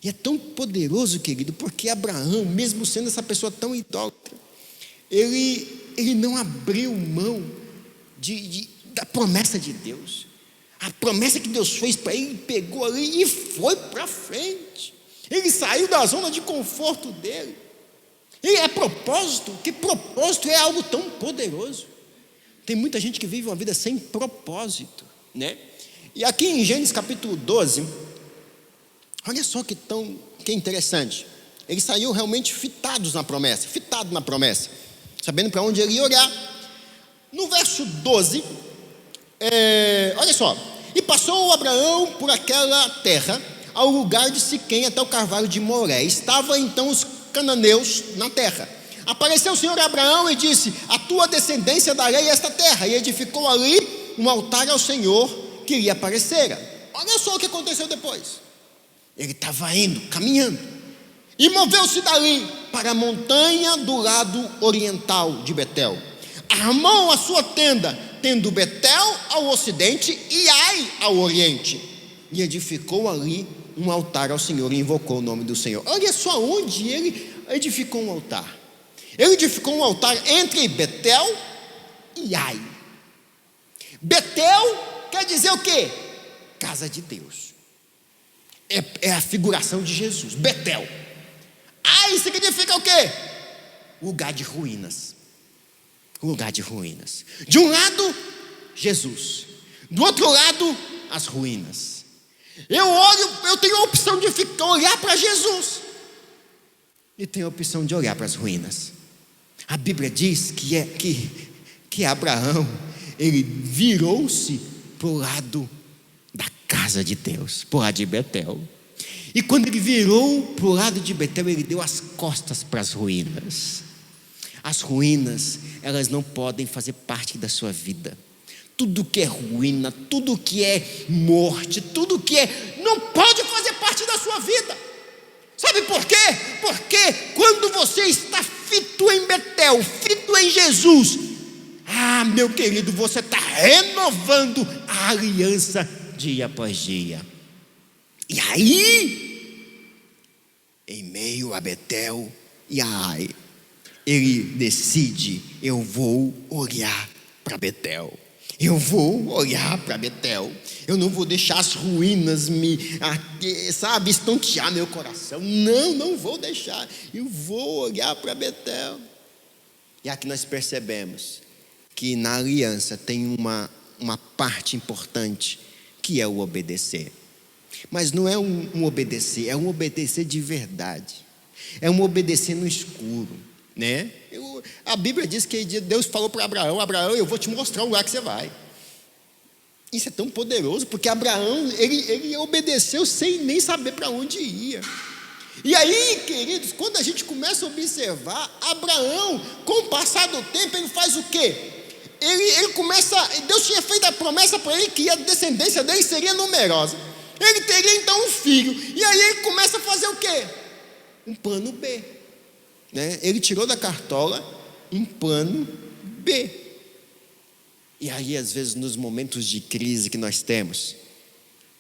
E é tão poderoso, querido, porque Abraão, mesmo sendo essa pessoa tão idólatra, ele não abriu mão da promessa de Deus. A promessa que Deus fez para ele, pegou ali e foi para frente. Ele saiu da zona de conforto dele. E é propósito, que propósito é algo tão poderoso. Tem muita gente que vive uma vida sem propósito, né? E aqui em Gênesis capítulo 12, olha só que interessante. Ele saiu realmente fitado na promessa, sabendo para onde ele ia olhar. No verso 12, olha só: e passou Abraão por aquela terra, ao lugar de Siquém, até o carvalho de Moré. Estava então os cananeus na terra. Apareceu o Senhor a Abraão e disse: a tua descendência darei esta terra. E edificou ali um altar ao Senhor que lhe aparecera. Olha só o que aconteceu depois. Ele estava indo, caminhando, e moveu-se dali para a montanha do lado oriental de Betel. Armou a sua tenda, tendo Betel ao ocidente e Ai ao oriente. E edificou ali um altar ao Senhor e invocou o nome do Senhor. Olha só onde ele edificou um altar. Ele edificou um altar entre Betel e Ai. Betel quer dizer o quê? Casa de Deus. É a figuração de Jesus. Betel. Ai significa o quê? Lugar de ruínas. Lugar de ruínas. De um lado, Jesus. Do outro lado, as ruínas. Eu tenho a opção de olhar para Jesus. E tenho a opção de olhar para as ruínas. A Bíblia diz que Abraão, ele virou-se para o lado da casa de Deus, para o lado de Betel. E quando ele virou para o lado de Betel, ele deu as costas para as ruínas. As ruínas, elas não podem fazer parte da sua vida. Tudo que é ruína, tudo que é morte, tudo que não pode fazer parte da sua vida. Sabe por quê? Porque quando você está fito em Betel, fito em Jesus, meu querido, você está renovando a aliança dia após dia. E aí, em meio a Betel e a Ai, ele decide: eu vou olhar para Betel. Eu vou olhar para Betel. Eu não vou deixar as ruínas estontear meu coração. Não vou deixar. Eu vou olhar para Betel. E aqui nós percebemos que na aliança tem uma parte importante, que é o obedecer. Mas não é um obedecer, é um obedecer de verdade. É um obedecer no escuro, né? A Bíblia diz que Deus falou para Abraão: Abraão, eu vou te mostrar o lugar que você vai. Isso é tão poderoso, porque Abraão, ele obedeceu sem nem saber para onde ia. E aí, queridos, quando a gente começa a observar, Abraão, com o passar do tempo, ele faz o quê? Ele começa, Deus tinha feito a promessa para ele que a descendência dele seria numerosa. Ele teria então um filho. E aí ele começa a fazer o quê? Um plano B, né? Ele tirou da cartola um plano B. E aí, às vezes, nos momentos de crise que nós temos,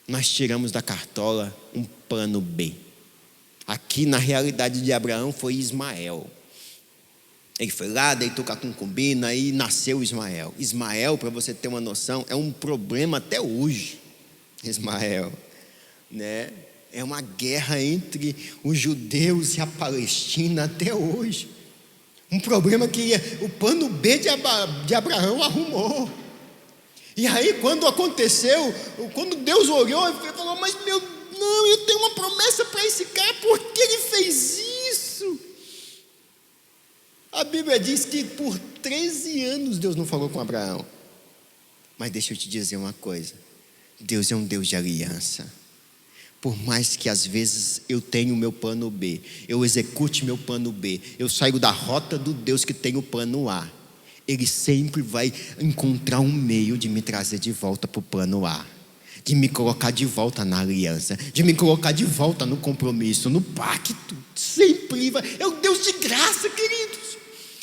nós tiramos da cartola um plano B. Aqui, na realidade de Abraão, foi Ismael. Ele foi lá, deitou com a concubina e nasceu Ismael. Ismael, para você ter uma noção, é um problema até hoje. Ismael, né? É uma guerra entre os judeus e a Palestina até hoje. Um problema que o plano B de Abraão arrumou. E aí, quando aconteceu, quando Deus olhou e falou: mas eu tenho uma promessa para esse cara, por que ele fez isso? A Bíblia diz que por 13 anos Deus não falou com Abraão. Mas deixa eu te dizer uma coisa: Deus é um Deus de aliança. Por mais que às vezes eu tenha o meu plano B, eu execute meu plano B, eu saio da rota do Deus que tem o plano A, Ele sempre vai encontrar um meio de me trazer de volta para o plano A, de me colocar de volta na aliança, de me colocar de volta no compromisso, no pacto. Sempre vai. É o Deus de graça, queridos.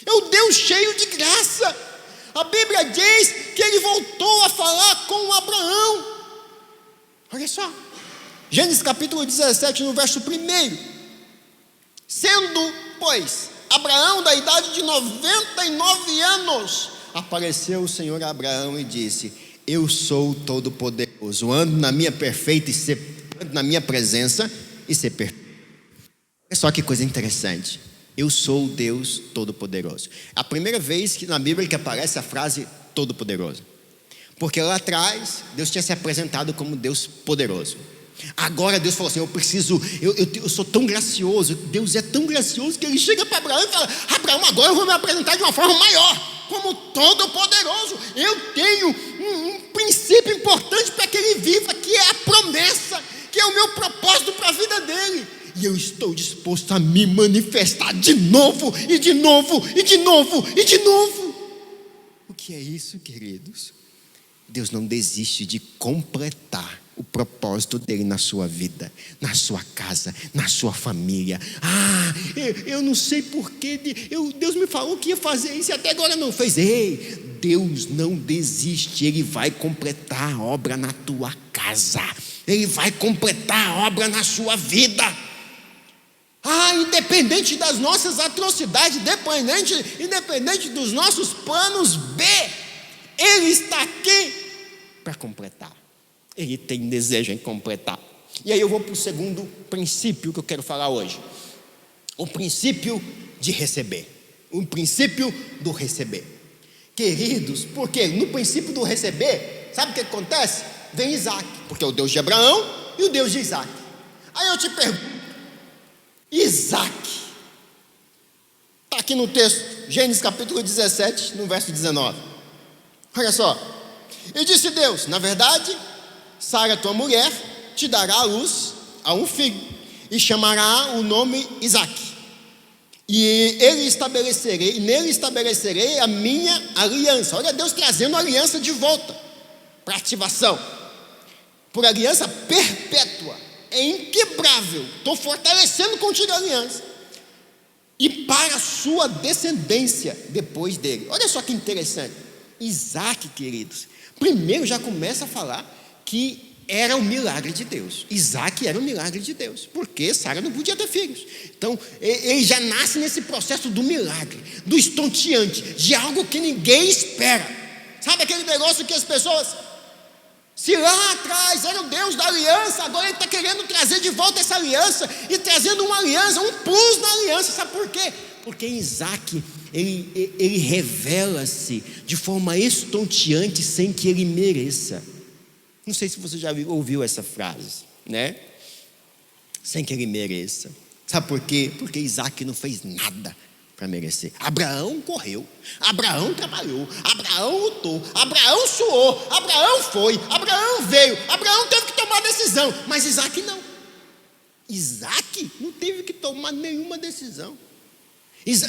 É o Deus cheio de graça. A Bíblia diz que Ele voltou a falar com Abraão. Olha só, Gênesis capítulo 17, no verso 1: sendo, pois, Abraão da idade de 99 anos, apareceu o Senhor a Abraão e disse: eu sou o Todo-Poderoso, ando na minha perfeita ando na minha presença e ser perfeito. Olha só que coisa interessante. Eu sou o Deus Todo-Poderoso. A primeira vez que na Bíblia que aparece a frase Todo-Poderoso, porque lá atrás Deus tinha se apresentado como Deus poderoso. Agora Deus falou assim: eu sou tão gracioso. Deus é tão gracioso que Ele chega para Abraão e fala: Abraão, agora eu vou me apresentar de uma forma maior, como Todo-Poderoso. Eu tenho um princípio importante para que ele viva, que é a promessa, que é o meu propósito para a vida dele. E eu estou disposto a me manifestar de novo, e de novo, e de novo, e de novo. O que é isso, queridos? Deus não desiste de completar o propósito dele na sua vida, na sua casa, na sua família. Eu não sei porquê, Deus me falou que ia fazer isso e até agora não fez. Ei, Deus não desiste. Ele vai completar a obra na tua casa, Ele vai completar a obra na sua vida. Independente das nossas atrocidades, independente dos nossos planos B, Ele está aqui para completar. Ele tem desejo em completar. E aí eu vou para o segundo princípio que eu quero falar hoje. O princípio de receber. O princípio do receber. Queridos, porque no princípio do receber, sabe o que acontece? Vem Isaac, porque é o Deus de Abraão e o Deus de Isaac. Aí eu te pergunto: Isaac, está aqui no texto, Gênesis capítulo 17, no verso 19. Olha só. E disse Deus: na verdade, Sara, tua mulher, te dará à luz a um filho, e chamará o nome Isaque. E nele estabelecerei a minha aliança. Olha Deus trazendo a aliança de volta para ativação. Por aliança perpétua, é inquebrável. Estou fortalecendo contigo a aliança. E para a sua descendência depois dele. Olha só que interessante. Isaque, queridos, primeiro já começa a falar que era o milagre de Deus. Isaque era o milagre de Deus, porque Sara não podia ter filhos. Então, ele já nasce nesse processo do milagre, do estonteante, de algo que ninguém espera. Sabe aquele negócio que as pessoas, se lá atrás era o Deus da aliança, agora ele está querendo trazer de volta essa aliança, e trazendo uma aliança, um plus na aliança. Sabe por quê? Porque em Isaque, ele revela-se de forma estonteante, sem que ele mereça. Não sei se você já ouviu essa frase, né? Sem que ele mereça. Sabe por quê? Porque Isaque não fez nada para merecer. Abraão correu, Abraão trabalhou, Abraão lutou, Abraão suou, Abraão foi, Abraão veio, Abraão teve que tomar decisão, mas Isaque não. Isaque não teve que tomar nenhuma decisão.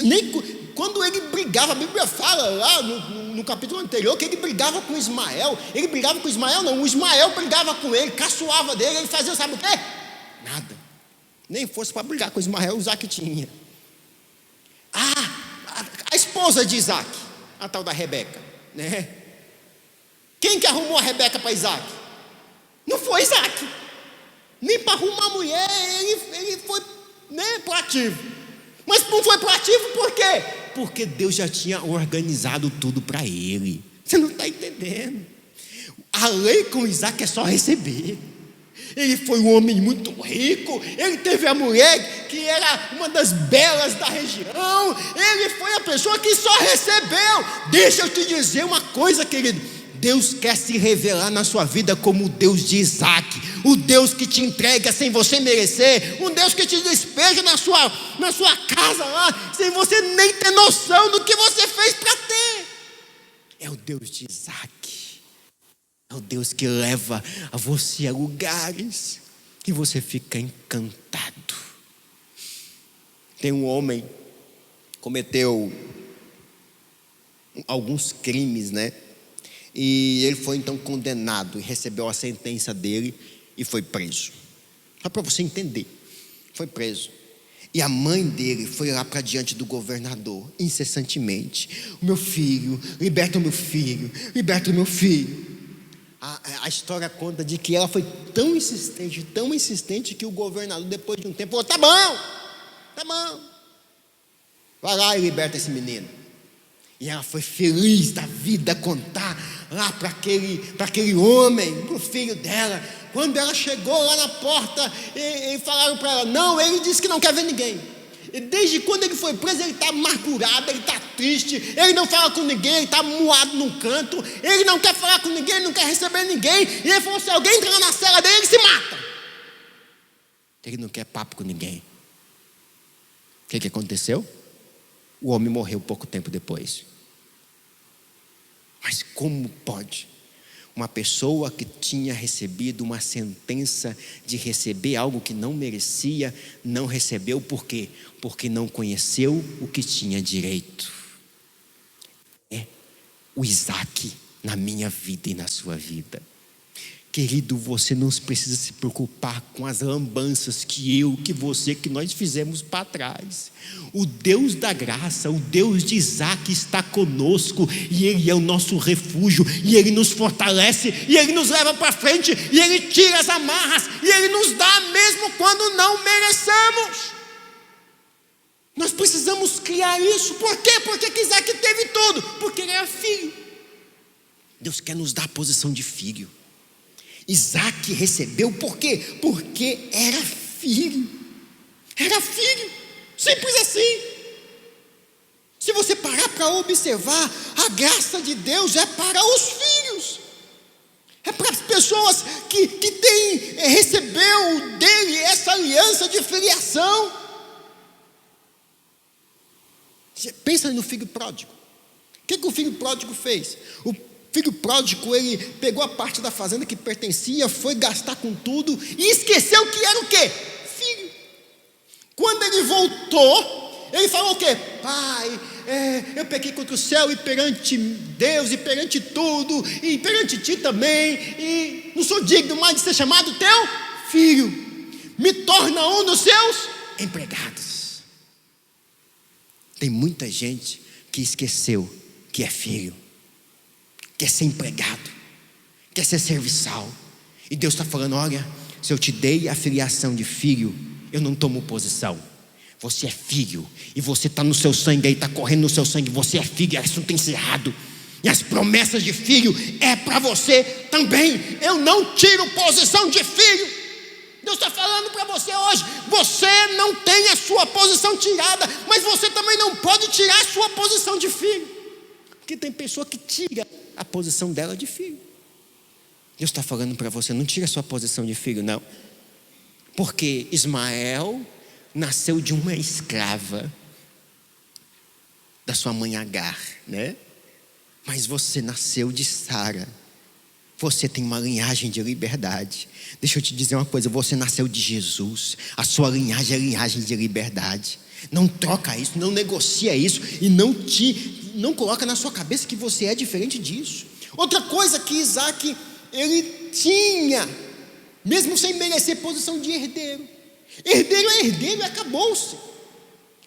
Nem quando ele brigava, a Bíblia fala lá no capítulo anterior que ele brigava com Ismael. Ele brigava com Ismael, não, o Ismael brigava com ele, caçoava dele, ele fazia, sabe o quê? Nada. Nem fosse para brigar com Ismael, o Isaque tinha. A esposa de Isaque, a tal da Rebeca, né? Quem que arrumou a Rebeca para Isaque? Não foi Isaque. Nem para arrumar a mulher, ele foi, né, proativo. Mas não foi proativo por quê? Porque Deus já tinha organizado tudo para ele. Você não está entendendo. A lei com Isaque é só receber. Ele foi um homem muito rico. Ele teve a mulher que era uma das belas da região. Ele foi a pessoa que só recebeu. Deixa eu te dizer uma coisa, querido. Deus quer se revelar na sua vida como o Deus de Isaque, o Deus que te entrega sem você merecer, um Deus que te despeja na sua casa lá, sem você nem ter noção do que você fez para ter. É o Deus de Isaque, é o Deus que leva a você a lugares que você fica encantado. Tem um homem que cometeu alguns crimes, né? E ele foi então condenado e recebeu a sentença dele e foi preso. Só para você entender, foi preso. E a mãe dele foi lá para diante do governador, incessantemente: o meu filho, liberta o meu filho, liberta o meu filho. A história conta de que ela foi tão insistente que o governador, depois de um tempo, falou: tá bom, vai lá e liberta esse menino. E ela foi feliz da vida contar lá para aquele homem, para o filho dela. Quando ela chegou lá na porta, e falaram para ela: não, ele disse que não quer ver ninguém. E desde quando ele foi preso, ele está amargurado, ele está triste, ele não fala com ninguém, ele está moado num canto, ele não quer falar com ninguém, ele não quer receber ninguém. E ele falou: se alguém entrar na cela dele, ele se mata. Ele não quer papo com ninguém. O que aconteceu? O homem morreu pouco tempo depois. Mas como pode uma pessoa que tinha recebido uma sentença de receber algo que não merecia, não recebeu? Por quê? Porque não conheceu o que tinha direito. É o Isaque na minha vida e na sua vida. Querido, você não precisa se preocupar com as lambanças que você, que nós fizemos para trás. O Deus da graça, o Deus de Isaque está conosco, e Ele é o nosso refúgio, e Ele nos fortalece, e Ele nos leva para frente, e Ele tira as amarras, e Ele nos dá mesmo quando não merecemos. Nós precisamos criar isso. Por quê? Porque Isaque teve tudo, porque ele era filho. Deus quer nos dar a posição de filho. Isaque recebeu por quê? Porque era filho. Era filho. Simples assim. Se você parar para observar, a graça de Deus é para os filhos. É para as pessoas que recebeu dele essa aliança de filiação. Pensa no filho pródigo. O que o filho pródigo fez? O filho pródigo, ele pegou a parte da fazenda que pertencia, foi gastar com tudo e esqueceu que era o quê? Filho. Quando ele voltou, ele falou o quê? Pai, eu pequei contra o céu e perante Deus e perante tudo e perante ti também, e não sou digno mais de ser chamado teu filho. Me torna um dos seus empregados. Tem muita gente que esqueceu que é filho, quer ser empregado, quer ser serviçal. E Deus está falando: olha, se eu te dei a filiação de filho, eu não tomo posição. Você é filho, e você está no seu sangue aí, está correndo no seu sangue. Você é filho, isso não tem encerrado. E as promessas de filho é para você também. Eu não tiro posição de filho. Deus está falando para você hoje: você não tem a sua posição tirada, mas você também não pode tirar a sua posição de filho, porque tem pessoa que tira a posição dela de filho. Deus está falando para você: não tira a sua posição de filho, não, porque Ismael nasceu de uma escrava da sua mãe Agar, né? Mas você nasceu de Sara. Você tem uma linhagem de liberdade. Deixa eu te dizer uma coisa: você nasceu de Jesus. A sua linhagem é linhagem de liberdade. Não troca isso, não negocia isso, e não coloca na sua cabeça que você é diferente disso. Outra coisa que Isaac, ele tinha, mesmo sem merecer, posição de herdeiro. Herdeiro é herdeiro e acabou-se.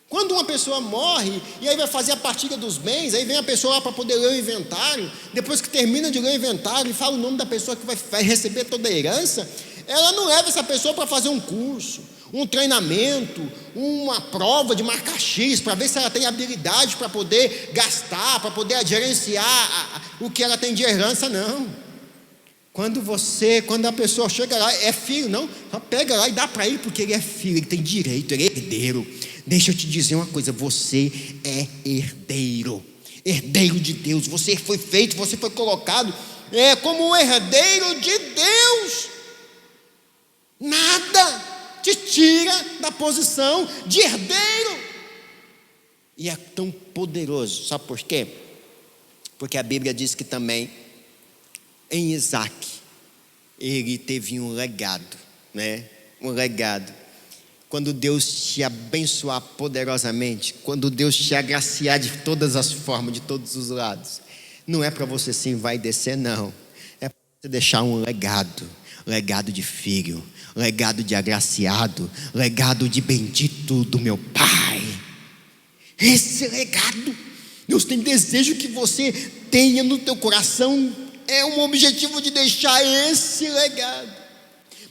Quando uma pessoa morre e aí vai fazer a partilha dos bens, aí vem a pessoa lá para poder ler o inventário. Depois que termina de ler o inventário e fala o nome da pessoa que vai receber toda a herança, ela não leva essa pessoa para fazer um curso, um treinamento, uma prova de marca X, para ver se ela tem habilidade para poder gastar, para poder gerenciar o que ela tem de herança, não. Quando a pessoa chega lá, é filho, não, só pega lá e dá para ele, porque ele é filho, ele tem direito, ele é herdeiro. Deixa eu te dizer uma coisa: você é herdeiro, herdeiro de Deus. Você foi feito, você foi colocado como um herdeiro de Deus. Nada te tira da posição de herdeiro. E é tão poderoso, sabe por quê? Porque a Bíblia diz que também em Isaac ele teve um legado, né? Um legado. Quando Deus te abençoar poderosamente, quando Deus te agraciar de todas as formas, de todos os lados, não é para você sim vai descer, não. É para você deixar um legado. Legado de filho, legado de agraciado, legado de bendito do meu Pai. Esse legado, Deus tem desejo que você tenha no teu coração. É um objetivo de deixar esse legado.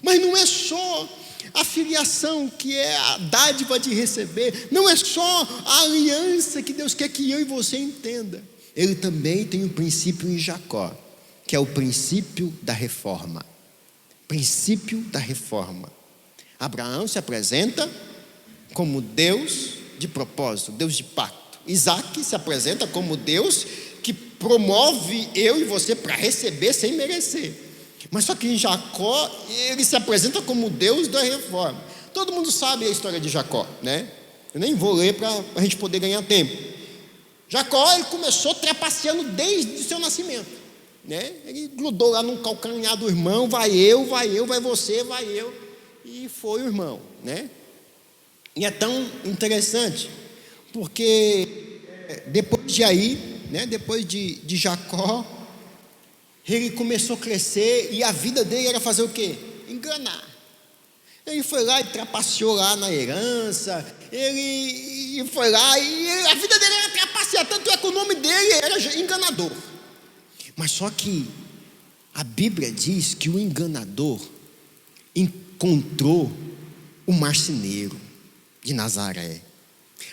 Mas não é só a filiação, que é a dádiva de receber, não é só a aliança que Deus quer que eu e você entenda. Ele também tem um princípio em Jacó, que é o princípio da reforma. Princípio da reforma. Abraão se apresenta como Deus de propósito, Deus de pacto. Isaac se apresenta como Deus que promove eu e você para receber sem merecer. Mas só que em Jacó, ele se apresenta como Deus da reforma. Todo mundo sabe a história de Jacó, né? Eu nem vou ler para a gente poder ganhar tempo. Jacó, ele começou trapaceando desde o seu nascimento, né? Ele grudou lá no calcanhar do irmão: vai eu, vai você, vai eu. E foi o irmão, né? E é tão interessante, porque depois de aí, né, depois de Jacó, ele começou a crescer, e a vida dele era fazer o quê? Enganar. Ele foi lá e trapaceou lá na herança, ele foi lá e a vida dele era trapacear, tanto é que o nome dele era enganador. Mas só que a Bíblia diz que o enganador encontrou o marceneiro de Nazaré,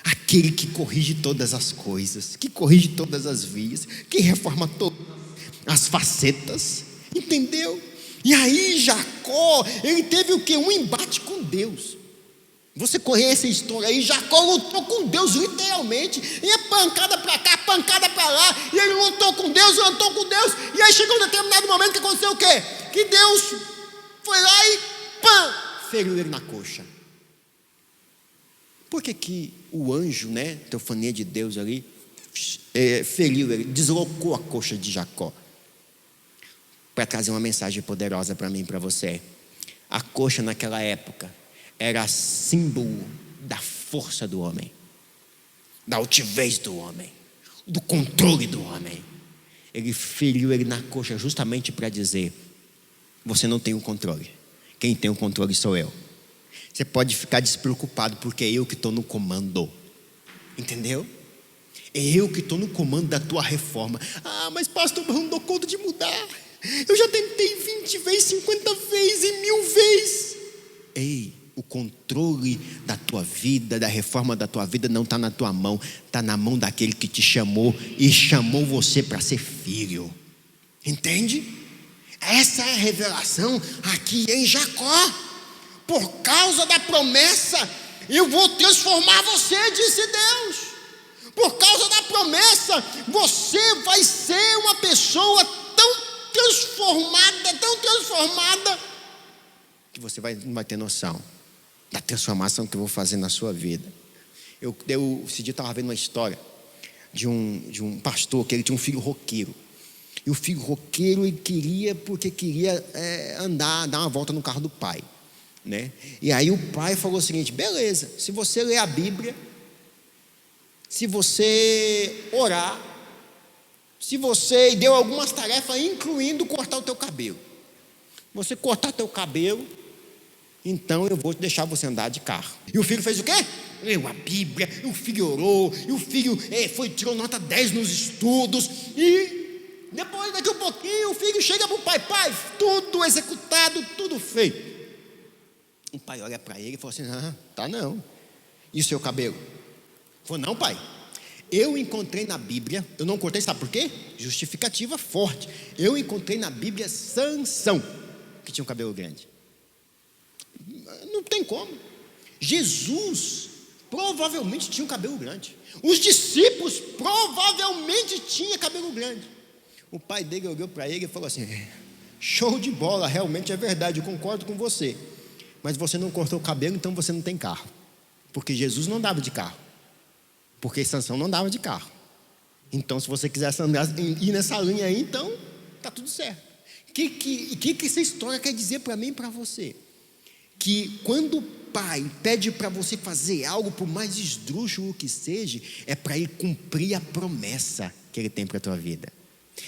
aquele que corrige todas as coisas, que corrige todas as vias, que reforma todas as facetas, entendeu? E aí Jacó, ele teve o quê? Um embate com Deus. Você conhece a história aí? Jacó lutou com Deus literalmente, e é pancada para cá, pancada para lá, e ele lutou com Deus, e aí chegou um determinado momento que aconteceu o quê? Que Deus foi lá e feriu ele na coxa. Por que o anjo, né, teofania de Deus ali, feriu ele, deslocou a coxa de Jacó? Para trazer uma mensagem poderosa para mim e para você. A coxa naquela época era símbolo da força do homem, da altivez do homem, do controle do homem. Ele feriu ele na coxa justamente para dizer: você não tem o controle, quem tem o controle sou eu. Você pode ficar despreocupado, porque é eu que estou no comando. Entendeu? É eu que estou no comando da tua reforma. Ah, mas pastor, eu não dou conta de mudar. Eu já tentei 20 vezes, 50 vezes e 1000 vezes. Ei, o controle da tua vida, da reforma da tua vida não está na tua mão, está na mão daquele que te chamou e chamou você para ser filho. Entende? Essa é a revelação aqui em Jacó. Por causa da promessa, eu vou transformar você, disse Deus. Por causa da promessa, você vai ser uma pessoa tão transformada, que você não vai ter noção da transformação que eu vou fazer na sua vida. Esse dia eu estava vendo uma história de um pastor que ele tinha um filho roqueiro. E o filho roqueiro ele queria andar, dar uma volta no carro do pai, né? E aí o pai falou o seguinte: beleza, se você ler a Bíblia, se você orar, se você deu algumas tarefas, incluindo cortar o teu cabelo. Você cortar teu cabelo, então eu vou deixar você andar de carro. E o filho fez o quê? Leu a Bíblia, e o filho orou, e o filho tirou nota 10 nos estudos. E depois, daqui a um pouquinho, o filho chega para o pai: pai, tudo executado, tudo feito. O pai olha para ele e fala assim: tá não. E o seu cabelo? Ele falou: não, pai, eu encontrei na Bíblia, eu não cortei, sabe por quê? Justificativa forte. Eu encontrei na Bíblia Sansão, que tinha um cabelo grande. Não tem como. Jesus provavelmente tinha um cabelo grande. Os discípulos provavelmente tinham cabelo grande. O pai dele olhou para ele e falou assim: show de bola, realmente é verdade, eu concordo com você. Mas você não cortou o cabelo, então você não tem carro. Porque Jesus não andava de carro. Porque Sansão não andava de carro. Então, se você quiser ir nessa linha aí, então está tudo certo. O que essa história quer dizer para mim e para você? Que quando o pai pede para você fazer algo, por mais esdrúxulo que seja, é para ele cumprir a promessa que ele tem para a tua vida.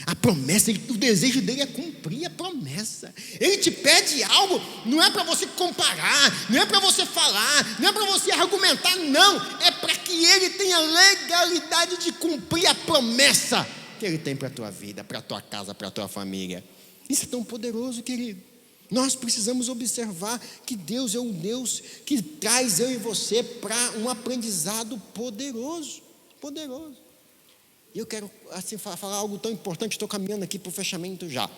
A promessa, o desejo dele é cumprir a promessa. Ele te pede algo, não é para você comparar, não é para você falar, não é para você argumentar, não. É para que ele tenha legalidade de cumprir a promessa que ele tem para a tua vida, para a tua casa, para a tua família. Isso é tão poderoso, querido. Nós precisamos observar que Deus é um Deus que traz eu e você para um aprendizado poderoso. Poderoso. E eu quero assim, falar algo tão importante. Estou caminhando aqui para o fechamento já.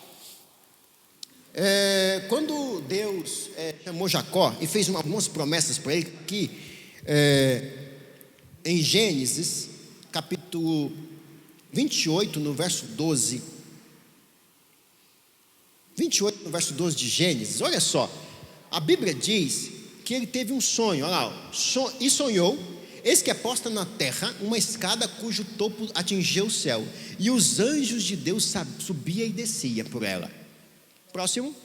Quando Deus chamou Jacó e fez algumas promessas para ele, aqui em Gênesis capítulo 28, no verso 12. 28, no verso 12 de Gênesis, olha só. A Bíblia diz que ele teve um sonho, olha lá, e sonhou: eis que é posta na terra uma escada cujo topo atingia o céu, e os anjos de Deus subia e descia por ela. Próximo.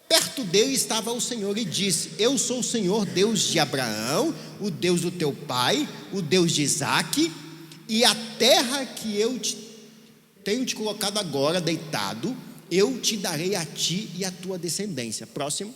Perto dele estava o Senhor e disse: eu sou o Senhor, Deus de Abraão, o Deus do teu pai, o Deus de Isaque, e a terra que eu tenho te colocado agora deitado, eu te darei a ti e a tua descendência. Próximo.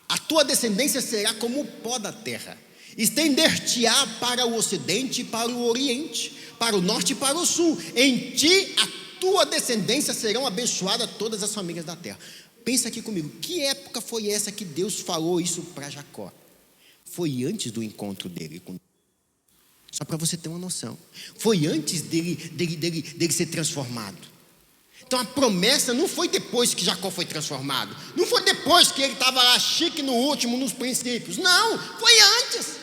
A tua descendência será como o pó da terra, estender-te-á para o ocidente e para o oriente, para o norte e para o sul. Em ti a tua descendência serão abençoadas todas as famílias da terra. Pensa aqui comigo, que época foi essa que Deus falou isso para Jacó? Foi antes do encontro dele com Deus. Só para você ter uma noção. Foi antes dele ser transformado. Então a promessa não foi depois que Jacó foi transformado. Não foi depois que ele estava lá chique no último, nos princípios. Não, foi antes.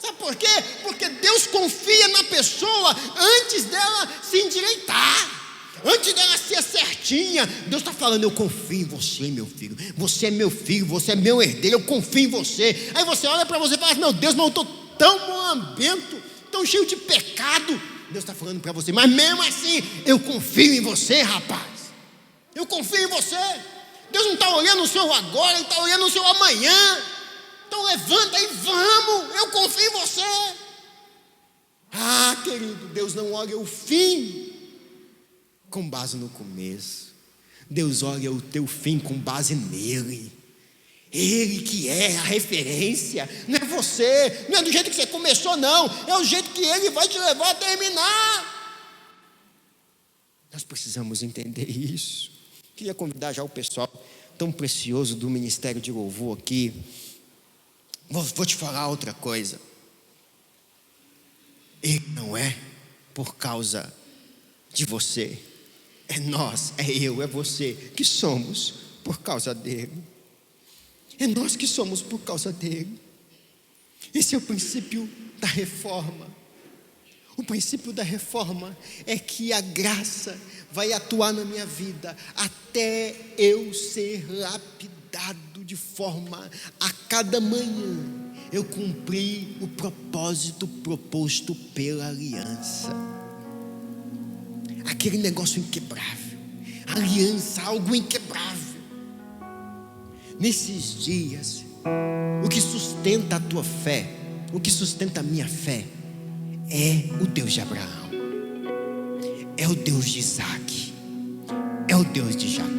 Sabe por quê? Porque Deus confia na pessoa antes dela se endireitar. Antes dela ser certinha. Deus está falando: eu confio em você, meu filho. Você é meu filho, você é meu herdeiro, eu confio em você. Aí você olha para você e fala: meu Deus, mas eu estou tão moambento, tão cheio de pecado. Deus está falando para você, mas mesmo assim, eu confio em você, rapaz. Eu confio em você. Deus não está olhando o seu agora, Ele está olhando o seu amanhã. Então levanta e vamos, eu confio em você. Ah, querido, Deus não olha o fim com base no começo. Deus olha o teu fim com base nele. Ele que é a referência. Não é você, não é do jeito que você começou, não. É o jeito que Ele vai te levar a terminar. Nós precisamos entender isso. Queria convidar já o pessoal tão precioso do Ministério de Louvor aqui. Vou te falar outra coisa. Ele não é por causa de você. É nós, é eu, é você que somos por causa dele. É nós que somos por causa dele. Esse é o princípio da reforma. O princípio da reforma é que a graça vai atuar na minha vida até eu ser lapidado de forma a cada manhã eu cumprir o propósito proposto pela aliança. Aquele negócio inquebrável, aliança, algo inquebrável. Nesses dias, o que sustenta a tua fé, o que sustenta a minha fé, é o Deus de Abraão, é o Deus de Isaac, é o Deus de Jacó.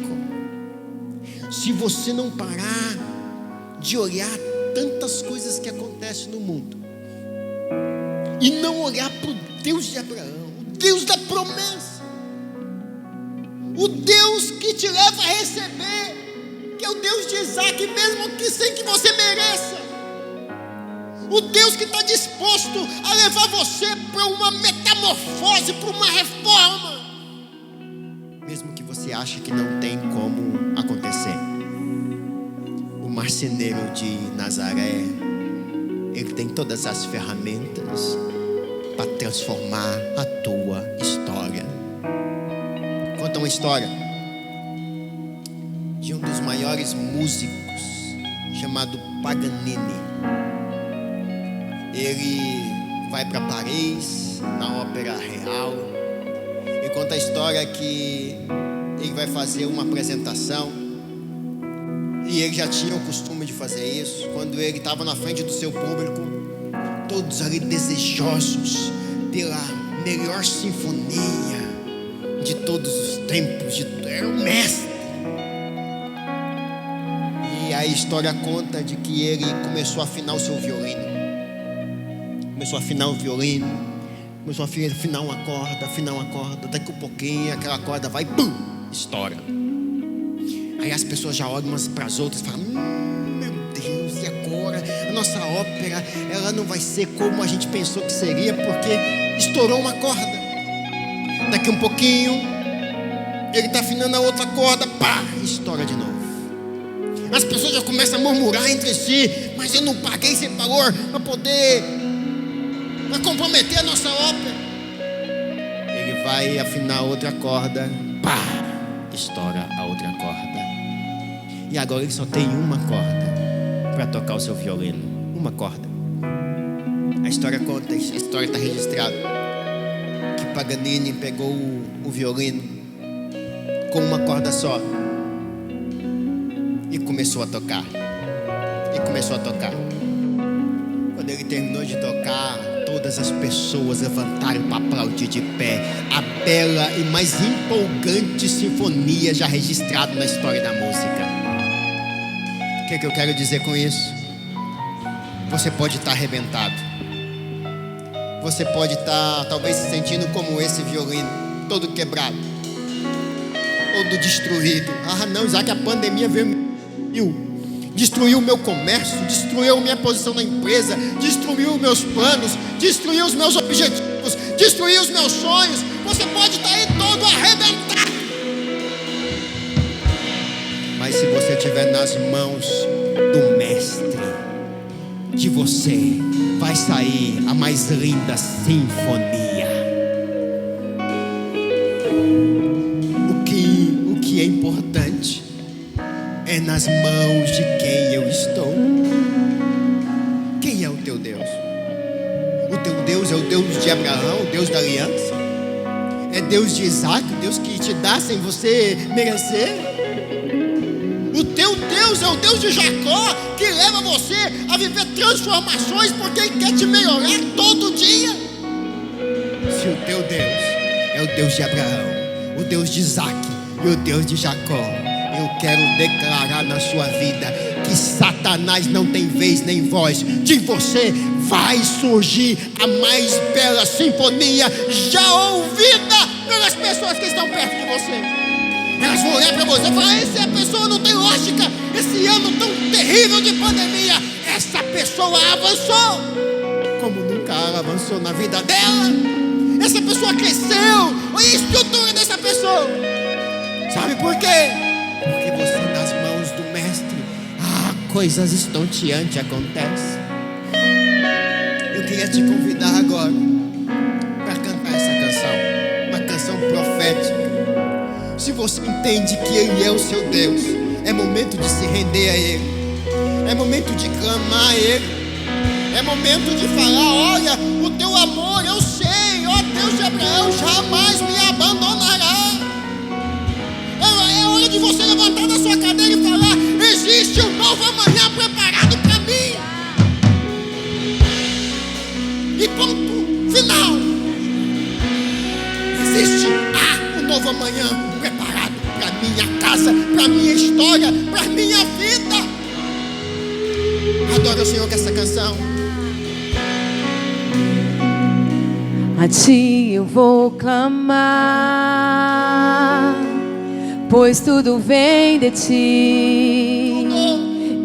Se você não parar de olhar tantas coisas que acontecem no mundo e não olhar para o Deus de Abraão, o Deus da promessa, o Deus que te leva a receber, que é o Deus de Isaac, mesmo que sem que você mereça, o Deus que está disposto a levar você para uma metamorfose, para uma reforma, mesmo que você ache que não tem como acontecer. O marceneiro de Nazaré, ele tem todas as ferramentas para transformar a tua história. Conta uma história de um dos maiores músicos, chamado Paganini. Ele vai para Paris, na Ópera Real, e conta a história que ele vai fazer uma apresentação, e ele já tinha o costume de fazer isso. Quando ele estava na frente do seu público, todos ali desejosos pela melhor sinfonia de todos os tempos, era o mestre. E a história conta de que ele começou a afinar o seu violino. Começou a afinar o violino, começou a afinar uma corda, daqui a pouquinho aquela corda vai, pum, estoura. Aí as pessoas já olham umas para as outras e falam: meu Deus, e agora? A nossa ópera, ela não vai ser como a gente pensou que seria, porque estourou uma corda. Daqui a um pouquinho, ele está afinando a outra corda, pá, estoura de novo. As pessoas já começam a murmurar entre si: mas eu não paguei esse valor para poder, para comprometer a nossa ópera. Ele vai afinar outra corda, pá, estoura a outra corda. E agora ele só tem uma corda para tocar o seu violino. Uma corda. A história conta, a história está registrada, que Paganini pegou o violino com uma corda só e começou a tocar. Quando ele terminou de tocar, todas as pessoas levantaram para aplaudir de pé a bela e mais empolgante sinfonia já registrada na história da música. O que eu quero dizer com isso? Você pode estar arrebentado. Você pode estar talvez se sentindo como esse violino, todo quebrado, todo destruído. Ah não, já que a pandemia veio, destruiu o meu comércio, destruiu a minha posição na empresa, destruiu os meus planos, destruiu os meus objetivos, destruiu os meus sonhos. Você pode estar aí todo arrebentado. Mas se você estiver nas mãos do Mestre, de você vai sair a mais linda sinfonia. O que é importante é nas mãos de quem eu estou. Quem é o teu Deus? teu Deus é o Deus de Abraão, o Deus da aliança. É Deus de Isaac, o Deus que te dá sem você merecer. O teu Deus é o Deus de Jacó, que leva você a viver transformações, porque Ele quer te melhorar todo dia. Se o teu Deus é o Deus de Abraão, o Deus de Isaac e o Deus de Jacó, eu quero declarar na sua vida que Satanás não tem vez nem voz. De você vai surgir a mais bela sinfonia já ouvida pelas pessoas que estão perto de você. Elas vão olhar para você e falar: essa pessoa não tem lógica. Esse ano tão terrível de pandemia, essa pessoa avançou como nunca ela avançou na vida dela. Essa pessoa cresceu. Olha a estrutura dessa pessoa. Sabe por quê? Porque você nas mãos do mestre, coisas estonteantes acontecem. Eu queria te convidar agora para cantar essa canção, uma canção profética. Se você entende que Ele é o seu Deus, é momento de se render a Ele, é momento de clamar a Ele, é momento de falar: olha, o teu amor eu sei, ó Deus de Abraão, jamais me abandonará. É hora de você levantar da sua cadeira e falar: existe um novo amanhã preparado para mim. E ponto final. Existe um novo amanhã preparado para minha casa, para minha história, para minha vida. Adoro o Senhor com essa canção. A ti eu vou clamar, pois tudo vem de ti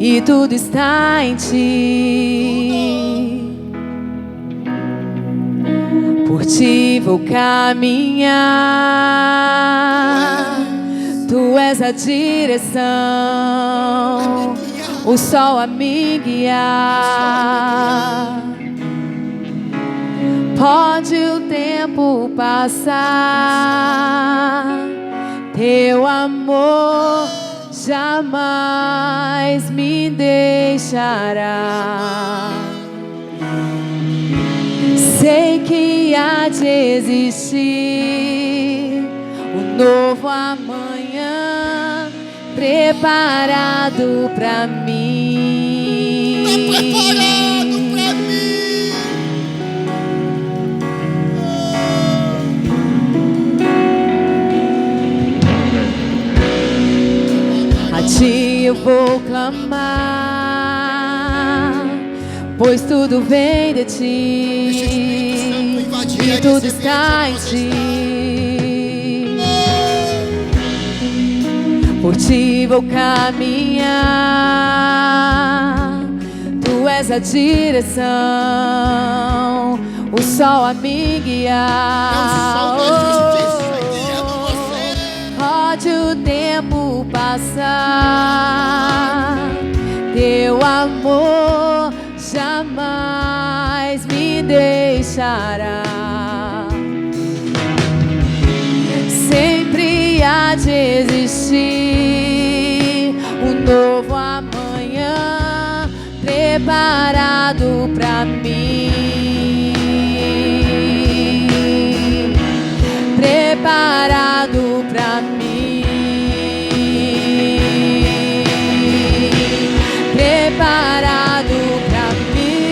e tudo está em ti. Por ti vou caminhar, tu és a direção, o sol a me guiar. Pode o tempo passar, teu amor jamais me deixará. Sei que há de existir um novo amanhã preparado pra mim. Tá preparado pra mim. A ti eu vou clamar, pois tudo vem de ti e tudo está em ti. Por ti vou caminhar, tu és a direção, o sol a me guiar. Pode o tempo passar, teu amor jamais me deixará. Sempre há de existir um novo amanhã preparado pra mim. Preparado pra mim. Preparado pra mim.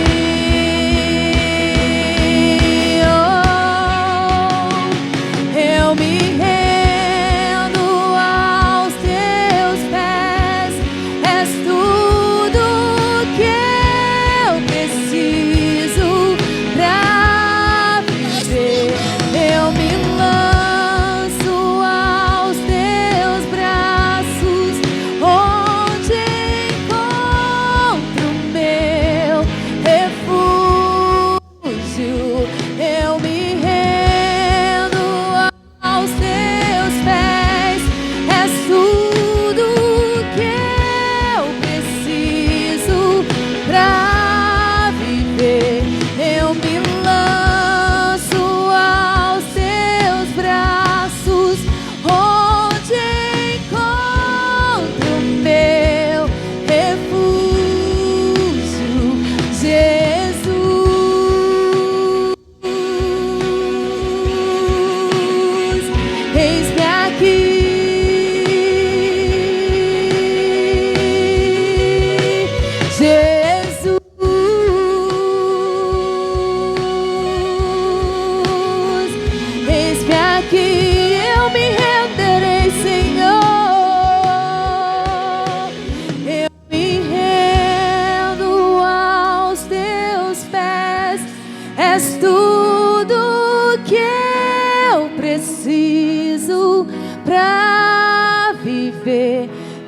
Oh, eu me rendo aos teus pés. És tudo que eu preciso pra viver. Eu me lanço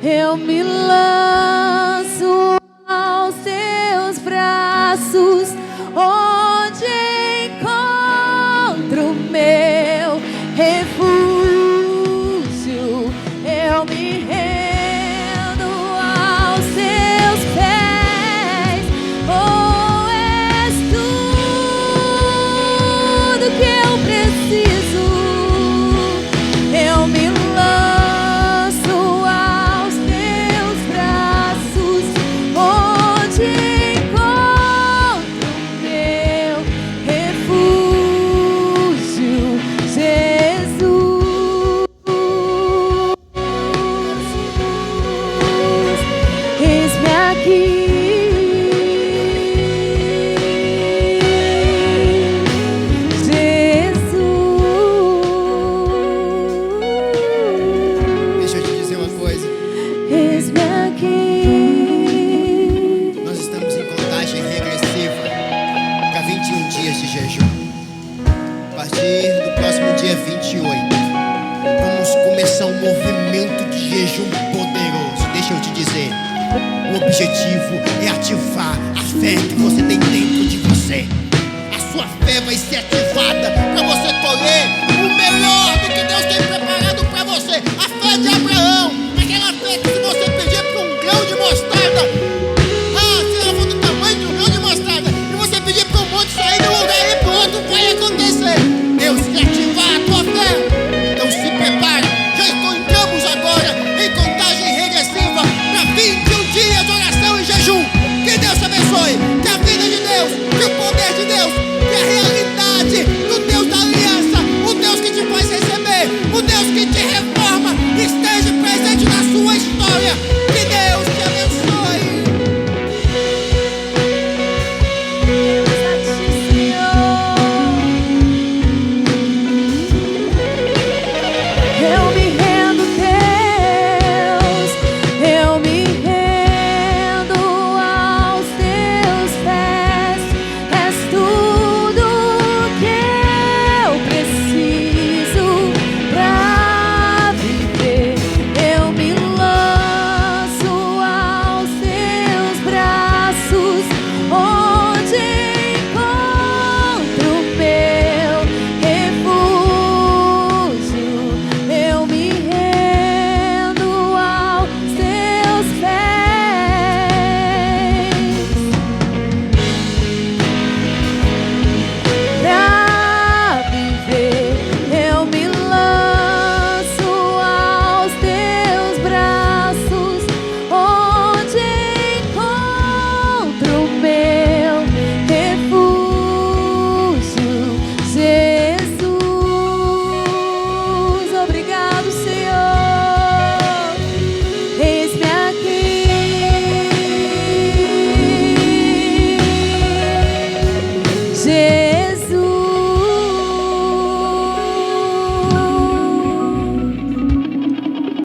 eu me lanço aos teus braços, onde encontro meu refúgio. Eu me rendo aos teus pés, oh, és tudo que eu preciso. Eu me lanço aos teus braços, onde encontro meu refúgio, Jesus. Eis-me aqui, Deixa eu te dizer uma coisa. eis-me aqui. Nós estamos em contagem regressiva para 21 dias de jejum. A partir do próximo dia 28, vamos começar um movimento de jejum poderoso. Deixa eu te dizer, o objetivo é ativar a fé que você tem dentro de você. A sua fé vai ser ativada para você colher o melhor do que Deus tem preparado para você. A fé de Abraão, aquela fé que se você pedir para um grão de mostarda, se ela for do tamanho de um grão de mostarda, e você pedir para um monte sair de um lugar e para o outro, vai acontecer. Deus quer ativar a tua fé. Então se prepare. Já entramos agora em contagem regressiva para 21 dias de oração e jejum.